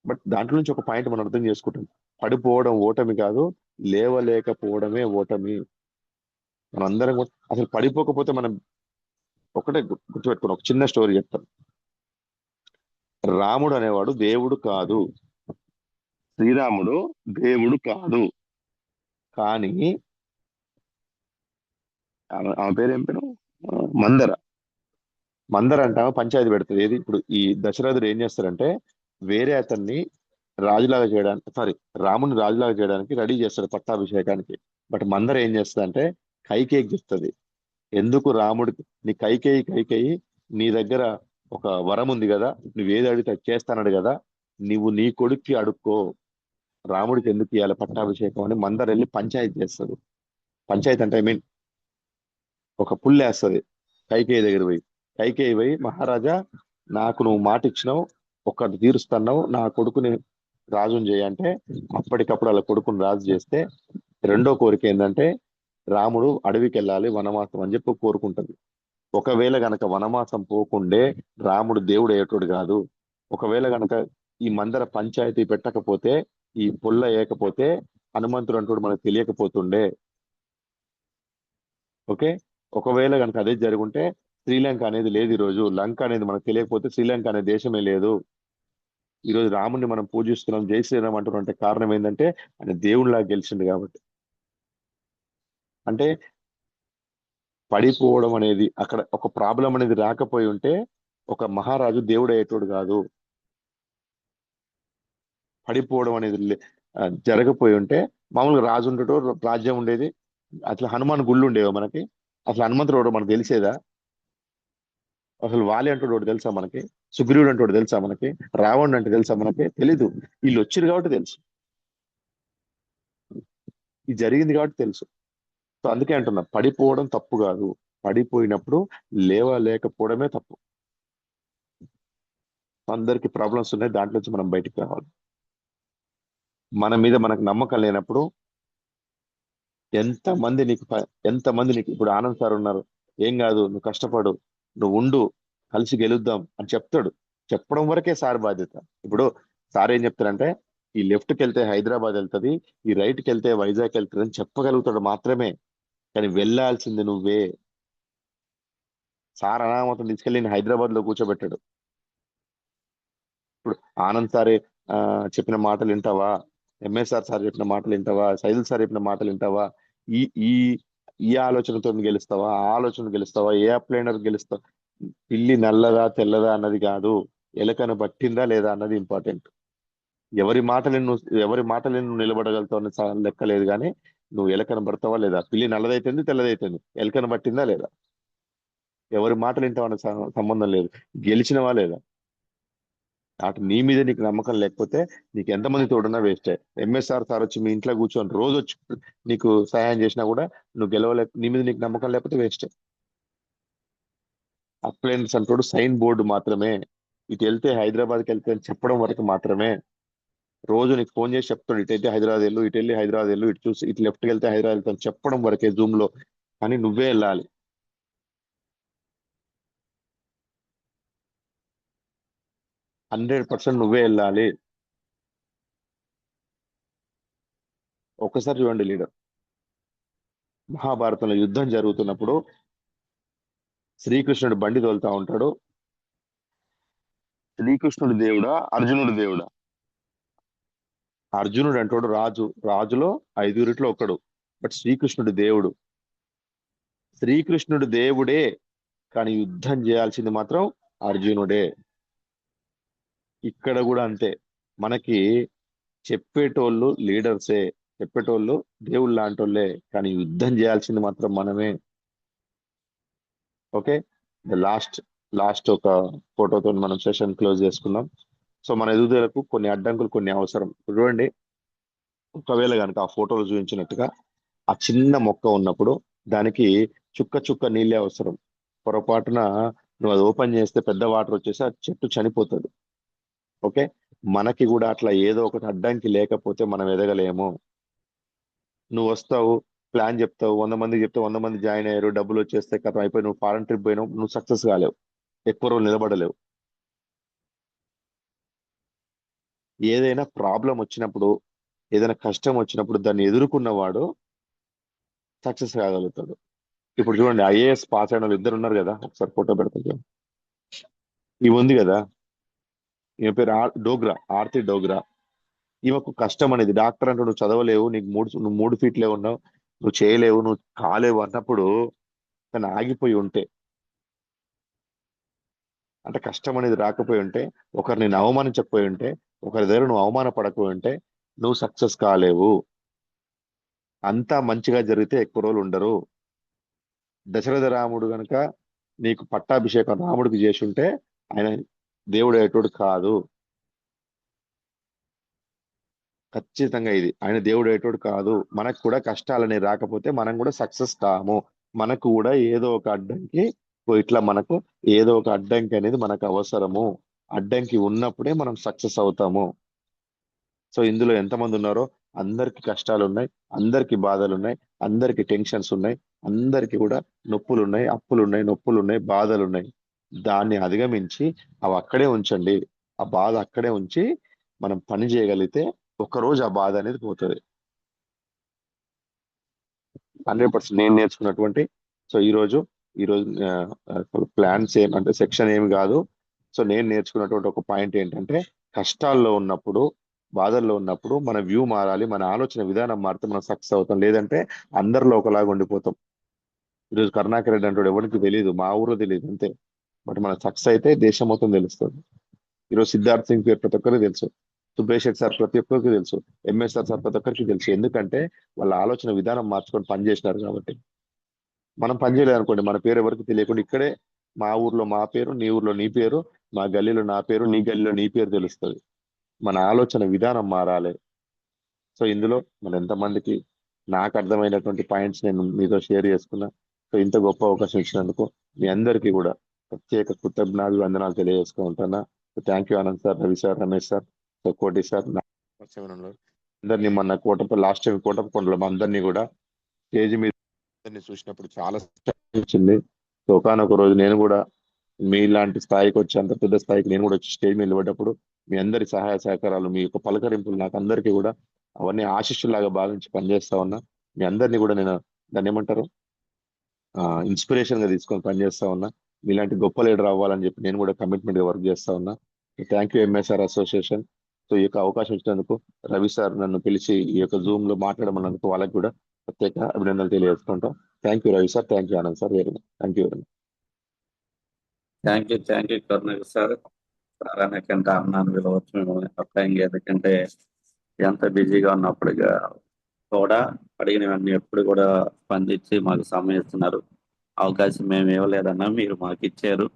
[SPEAKER 2] బట్ దాంట్లో నుంచి ఒక పాయింట్ మనం అర్థం చేసుకుంటాం, పడిపోవడం ఓటమి కాదు, లేవలేకపోవడమే ఓటమి. మనందరం కూడా అసలు పడిపోకపోతే మనం ఒకటే గుర్తుపెట్టుకుని ఒక చిన్న స్టోరీ చెప్తాను. రాముడు అనేవాడు దేవుడు కాదు, శ్రీరాముడు దేవుడు కాదు. కానీ ఆమె పేరు ఏం పేరు? మందర. మందర అంటే ఆమె పంచాయతీ పెడుతుంది. ఏది ఇప్పుడు ఈ దశరథుడు ఏం చేస్తారంటే, వేరే అతన్ని రాజులాగా చేయడానికి, రాముని రాజులాగా చేయడానికి రెడీ చేస్తాడు పట్టాభిషేకానికి. బట్ మందర ఏం చేస్తుంది, కైకేయికి చెప్తుంది, ఎందుకు రాముడికి, నీ కైకేయి నీ దగ్గర ఒక వరం ఉంది కదా, నువ్వేది అడిగితే అది చేస్తానడు కదా, నువ్వు నీ కొడుక్కి అడుక్కో, రాముడికి ఎందుకు ఇవ్వాలి పట్టాభిషేకం అని మందర వెళ్ళి పంచాయతీ చేస్తుంది. పంచాయతీ అంటే ఐ మీన్ ఒక పుల్లేస్తుంది కైకేయి దగ్గర పోయి. కైకేయి పోయి, మహారాజా నాకు నువ్వు మాట ఇచ్చినావు, ఒక్కటి తీరుస్తున్నావు, నా కొడుకుని రాజుని చేయంటే అప్పటికప్పుడు అలా కొడుకుని రాజు చేస్తే, రెండో కోరిక ఏంటంటే రాముడు అడవికి వెళ్ళాలి వనవాసం అని చెప్పి కోరుకుంటుంది. ఒకవేళ గనక వనవాసం పోకుండే రాముడు దేవుడు అయ్యేటోడు కాదు. ఒకవేళ గనక ఈ మందర పంచాయతీ పెట్టకపోతే, ఈ పుల్ల వేయకపోతే హనుమంతుడు అంటూడు మనకు తెలియకపోతుండే. ఓకే, ఒకవేళ కనుక అదే జరుగుంటే శ్రీలంక అనేది లేదు, ఈరోజు లంక అనేది మనకు తెలియకపోతే శ్రీలంక అనే దేశమే లేదు. ఈరోజు రాముడిని మనం పూజిస్తున్నాం, జై శ్రీరామ్ అంటున్నాం అంటే కారణం ఏంటంటే ఆయన దేవుడిలాగా గెలిచిండు కాబట్టి. అంటే పడిపోవడం అనేది, అక్కడ ఒక ప్రాబ్లం అనేది రాకపోయి ఉంటే ఒక మహారాజు దేవుడు అయ్యేటోడు కాదు. పడిపోవడం అనేది జరగపోయి ఉంటే మామూలుగా రాజు ఉండేటో రాజ్యం ఉండేది. అట్లా హనుమాన్ గుళ్ళు ఉండేవో మనకి, అసలు హనుమంతుడు మనకు తెలిసేదా? అసలు వాలి అంటాడు ఒకటి తెలుసా మనకి, సుగ్రీవుడు అంటే ఒకటి తెలుసా మనకి, రావణుడు అంటే తెలుసా మనకి, తెలీదు. వీళ్ళు వచ్చిరు కాబట్టి తెలుసు, ఇది జరిగింది కాబట్టి తెలుసు. సో అందుకే అంటున్నా, పడిపోవడం తప్పు కాదు, పడిపోయినప్పుడు లేవలేకపోవడమే తప్పు. అందరికి ప్రాబ్లమ్స్ ఉన్నాయి, దాంట్లో నుంచి మనం బయటికి రావాలి. మన మీద మనకు నమ్మకం లేనప్పుడు ఎంతమంది నీకు ఇప్పుడు ఆనంద్ సార్ ఉన్నారు, ఏం కాదు నువ్వు కష్టపడు, నువ్వు ఉండు, కలిసి గెలుద్దాం అని చెప్తాడు. చెప్పడం వరకే సార్ బాధ్యత. ఇప్పుడు సార్ ఏం చెప్తారంటే, ఈ లెఫ్ట్కి వెళ్తే హైదరాబాద్ వెళ్తది, ఈ రైట్కి వెళ్తే వైజాగ్ వెళ్తుంది అని చెప్పగలుగుతాడు మాత్రమే, కానీ వెళ్ళాల్సింది నువ్వే. సార్ అనామతం తీసుకెళ్ళి నేను హైదరాబాద్ లో కూర్చోబెట్టాడు. ఇప్పుడు ఆనంద్ సారే చెప్పిన మాటలు వింటావా, ఎంఎస్ఆర్ సార్ చెప్పిన మాటలు వింటావా, సైదుల్ సార్ చెప్పిన మాటలు వింటావా, ఈ ఈ ఈ ఆలోచనతో గెలుస్తావా, ఆ ఆలోచన గెలుస్తావా, ఏ అప్లైనర్ గెలుస్తావా? పిల్లి నల్లదా తెల్లదా అన్నది కాదు, ఎలకను పట్టిందా లేదా అన్నది ఇంపార్టెంట్. ఎవరి మాటలను నిలబడగలుగుతావు అన్న లెక్క లేదు, కానీ నువ్వు ఎలకను పడతావా లేదా, పిల్లి నల్లదైతుంది తెల్లదైతుంది, ఎలకను పట్టిందా లేదా, ఎవరి మాటలు వింటావన్న సంబంధం లేదు, గెలిచినవా లేదా. అటు నీ మీద నీకు నమ్మకం లేకపోతే నీకు ఎంతమంది తోడున్నా వేస్టే. ఎంఎస్ఆర్ సార్ వచ్చి మీ ఇంట్లో కూర్చొని రోజు వచ్చి నీకు సహాయం చేసినా కూడా నువ్వు నీ మీద నీకు నమ్మకం లేకపోతే వేస్టే. అప్లయన్స్ అంటాడు సైన్ బోర్డు మాత్రమే, ఇటు వెళ్తే హైదరాబాద్కి వెళ్తే అని చెప్పడం వరకు మాత్రమే. రోజు నీకు ఫోన్ చేసి చెప్తాడు, ఇటు అయితే హైదరాబాద్ వెళ్ళు, ఇటు వెళ్ళి హైదరాబాద్ వెళ్ళు, ఇటు చూసి ఇటు లెఫ్ట్కి వెళ్తే హైదరాబాద్ వెళ్తాను చెప్పడం వరకే జూమ్ లో, కానీ నువ్వే వెళ్ళాలి. 100% నువ్వే వెళ్ళాలి. ఒక్కసారి చూడండి లీడర్, మహాభారతంలో యుద్ధం జరుగుతున్నప్పుడు శ్రీకృష్ణుడు బండి తోలుతా ఉంటాడు. శ్రీకృష్ణుడు దేవుడా, అర్జునుడు దేవుడా? అర్జునుడు అంటాడు రాజులో 5 ఒకడు, బట్ శ్రీకృష్ణుడు దేవుడు. శ్రీకృష్ణుడు దేవుడే, కానీ యుద్ధం చేయాల్సింది మాత్రం అర్జునుడే. ఇక్కడ కూడా అంతే, మనకి చెప్పేటోళ్ళు లీడర్సే, చెప్పేటోళ్ళు దేవుళ్ళు లాంటోళ్ళే, కానీ యుద్ధం చేయాల్సింది మాత్రం మనమే. ఓకే, లాస్ట్ లాస్ట్ ఒక ఫోటోతో మనం సెషన్ క్లోజ్ చేసుకుందాం. సో మన ఎదుగుదలకు కొన్ని అడ్డంకులు కొన్ని అవసరం. చూడండి, ఒకవేళ కనుక ఆ ఫోటోలు చూపించినట్టుగా ఆ చిన్న మొక్క ఉన్నప్పుడు దానికి చుక్క చుక్క నీళ్ళే అవసరం. పొరపాటున నువ్వు అది ఓపెన్ చేస్తే పెద్ద వాటర్ వచ్చేసి ఆ చెట్టు చనిపోతుంది. ఓకే, మనకి కూడా అట్లా ఏదో ఒకటి అడ్డంకి లేకపోతే మనం ఎదగలేము. నువ్వు వస్తావు, ప్లాన్ చెప్తావు, 100 మందికి చెప్తే 100 మంది జాయిన్ అయ్యారు, డబ్బులు వచ్చేస్తే కథ అయిపోయి నువ్వు ఫారెన్ ట్రిప్ పోయినావు, నువ్వు సక్సెస్ కాలేవు, ఎక్కువ రోజులు నిలబడలేవు. ఏదైనా ప్రాబ్లం వచ్చినప్పుడు, ఏదైనా కష్టం వచ్చినప్పుడు దాన్ని ఎదుర్కొన్నవాడు సక్సెస్ కాగలుగుతాడు. ఇప్పుడు చూడండి, ఐఏఎస్ పాస్ అయిన వాళ్ళు ఇద్దరు ఉన్నారు కదా, ఒకసారి ఫోటో పెడతాను. ఇవి ఉంది కదా, ఈమె పేరు డోగ్రా, ఆర్తి డోగ్రా. ఈమెకు కష్టం అనేది, డాక్టర్ అంటే నువ్వు చదవలేవు, నువ్వు 3 ఫీట్లే ఉన్నావు, నువ్వు చేయలేవు, నువ్వు కాలేవు అన్నప్పుడు తను ఆగిపోయి ఉంటే, అంటే కష్టం అనేది రాకపోయి ఉంటే, ఒకరిని నేను అవమానించకపోయి ఉంటే, ఒకరి దగ్గర నువ్వు అవమానపడకపోయి ఉంటే నువ్వు సక్సెస్ కాలేవు. అంతా మంచిగా జరిగితే ఎక్కువ రోజులు ఉండరు. దశరథ రాముడు గనక నీకు పట్టాభిషేకం రాముడికి చేసి ఉంటే ఆయన దేవుడు అయ్యేటోడు కాదు. ఖచ్చితంగా ఇది, ఆయన దేవుడు అయ్యేటోడు కాదు. మనకు కూడా కష్టాలని రాకపోతే మనం కూడా సక్సెస్ కాము. మనకు కూడా ఏదో ఒక అడ్డంకి, ఇట్లా మనకు ఏదో ఒక అడ్డంకి అనేది మనకు అవసరము. అడ్డంకి ఉన్నప్పుడే మనం సక్సెస్ అవుతాము. సో ఇందులో ఎంతమంది ఉన్నారో అందరికి కష్టాలు ఉన్నాయి, అందరికి బాధలు ఉన్నాయి, అందరికి టెన్షన్స్ ఉన్నాయి, అందరికి కూడా నొప్పులు ఉన్నాయి, అప్పులు ఉన్నాయి, నొప్పులు ఉన్నాయి, బాధలు ఉన్నాయి. దాన్ని అధిగమించి అవి అక్కడే ఉంచండి. ఆ బాధ అక్కడే ఉంచి మనం పని చేయగలిగితే ఒకరోజు ఆ బాధ అనేది పోతుంది. 100% నేను నేర్చుకున్నటువంటి, సో ఈరోజు ప్లాన్స్ అంటే సెక్షన్ ఏమి కాదు. సో నేను నేర్చుకున్నటువంటి ఒక పాయింట్ ఏంటంటే, కష్టాల్లో ఉన్నప్పుడు, బాధల్లో ఉన్నప్పుడు మన వ్యూ మారాలి, మన ఆలోచన విధానం మారితే మనం సక్సెస్ అవుతాం. లేదంటే అందరిలో ఒకలాగా ఉండిపోతాం. ఈరోజు కరుణాకర్ రెడ్డి అంటాడు, ఎవరికి తెలియదు, మా ఊర్లో తెలియదు అంతే, బట్ మన సక్సెస్ అయితే దేశం మొత్తం తెలుస్తుంది. ఈరోజు సిద్ధార్థ్ సింగ్ పేరు ప్రతి ఒక్కరికి తెలుసు, సుబ్రేష్ రెడ్డి సార్ ప్రతి ఒక్కరికి తెలుసు, ఎంఎస్ఆర్ సార్ ప్రతి ఒక్కరికి తెలుసు. ఎందుకంటే వాళ్ళ ఆలోచన విధానం మార్చుకొని పని చేసినారు కాబట్టి. మనం పని చేయలేదు అనుకోండి, మన పేరు ఎవరికి తెలియకుండా ఇక్కడే మా ఊర్లో మా పేరు, నీ ఊర్లో నీ పేరు, మా గల్లీలో నా పేరు, నీ గల్లీలో నీ పేరు తెలుస్తుంది. మన ఆలోచన విధానం మారాలి. సో ఇందులో మన ఎంతమందికి నాకు అర్థమైనటువంటి పాయింట్స్ నేను మీతో షేర్ చేసుకున్నా. సో ఇంత గొప్ప అవకాశం ఇచ్చినందుకు మీ అందరికీ కూడా ప్రత్యేక కృతజ్ఞాభివందనాలు తెలియజేసుకుంటున్నా. Thank you Anand sir, Ravi sir, Ramesh sir, so Koti sir, అందరినీ మొన్న లాస్ట్ టైం కోటప్పకొండలో మా అందరినీ కూడా స్టేజ్ మీద అందరినీ చూసినప్పుడు చాలా వచ్చింది. సో ఒకనొక రోజు నేను కూడా మీలాంటి స్థాయికి వచ్చి, అంత పెద్ద స్థాయికి నేను కూడా వచ్చి స్టేజ్ మీద నిలబడ్డప్పుడు మీ అందరి సహాయ సహకారాలు, మీ యొక్క పలకరింపులు నాకు అందరికీ కూడా అవన్నీ ఆశిష్యులాగా భావించి పనిచేస్తా ఉన్నా. మీ అందరినీ కూడా నేను దాన్ని ఏమంటారు ఇన్స్పిరేషన్ గా తీసుకొని పనిచేస్తా ఉన్నా. మీలాంటి గొప్ప లీడర్ అవ్వాలని చెప్పి నేను కూడా కమిట్మెంట్ గా వర్క్ చేస్తా ఉన్నా. Thank you MSR association. So ఈ యొక్క అవకాశం ఇచ్చినందుకు, రవి సార్ నన్ను పిలిచి ఈ యొక్క జూమ్ లో మాట్లాడమన్నందుకు వాళ్ళకి కూడా ప్రత్యేక అభినందనలు తెలియజేసుకుంటాం. Thank you Ravi sir, thank you Anand sir, very much thank you very much.
[SPEAKER 1] Thank you Karunakar sir. Sir అనేకంటే అన్నాను పిలవచ్చు మిమ్మల్ని అప్లైంగ్, ఎందుకంటే ఎంత బిజీగా ఉన్నప్పుడుగా కూడా అడిగినవన్నీ ఎప్పుడు కూడా స్పందించి మాకు సమయం ఇస్తున్నారు. అవకాశం మేము ఇవ్వలేదన్నా మీరు మాకు ఇచ్చారు.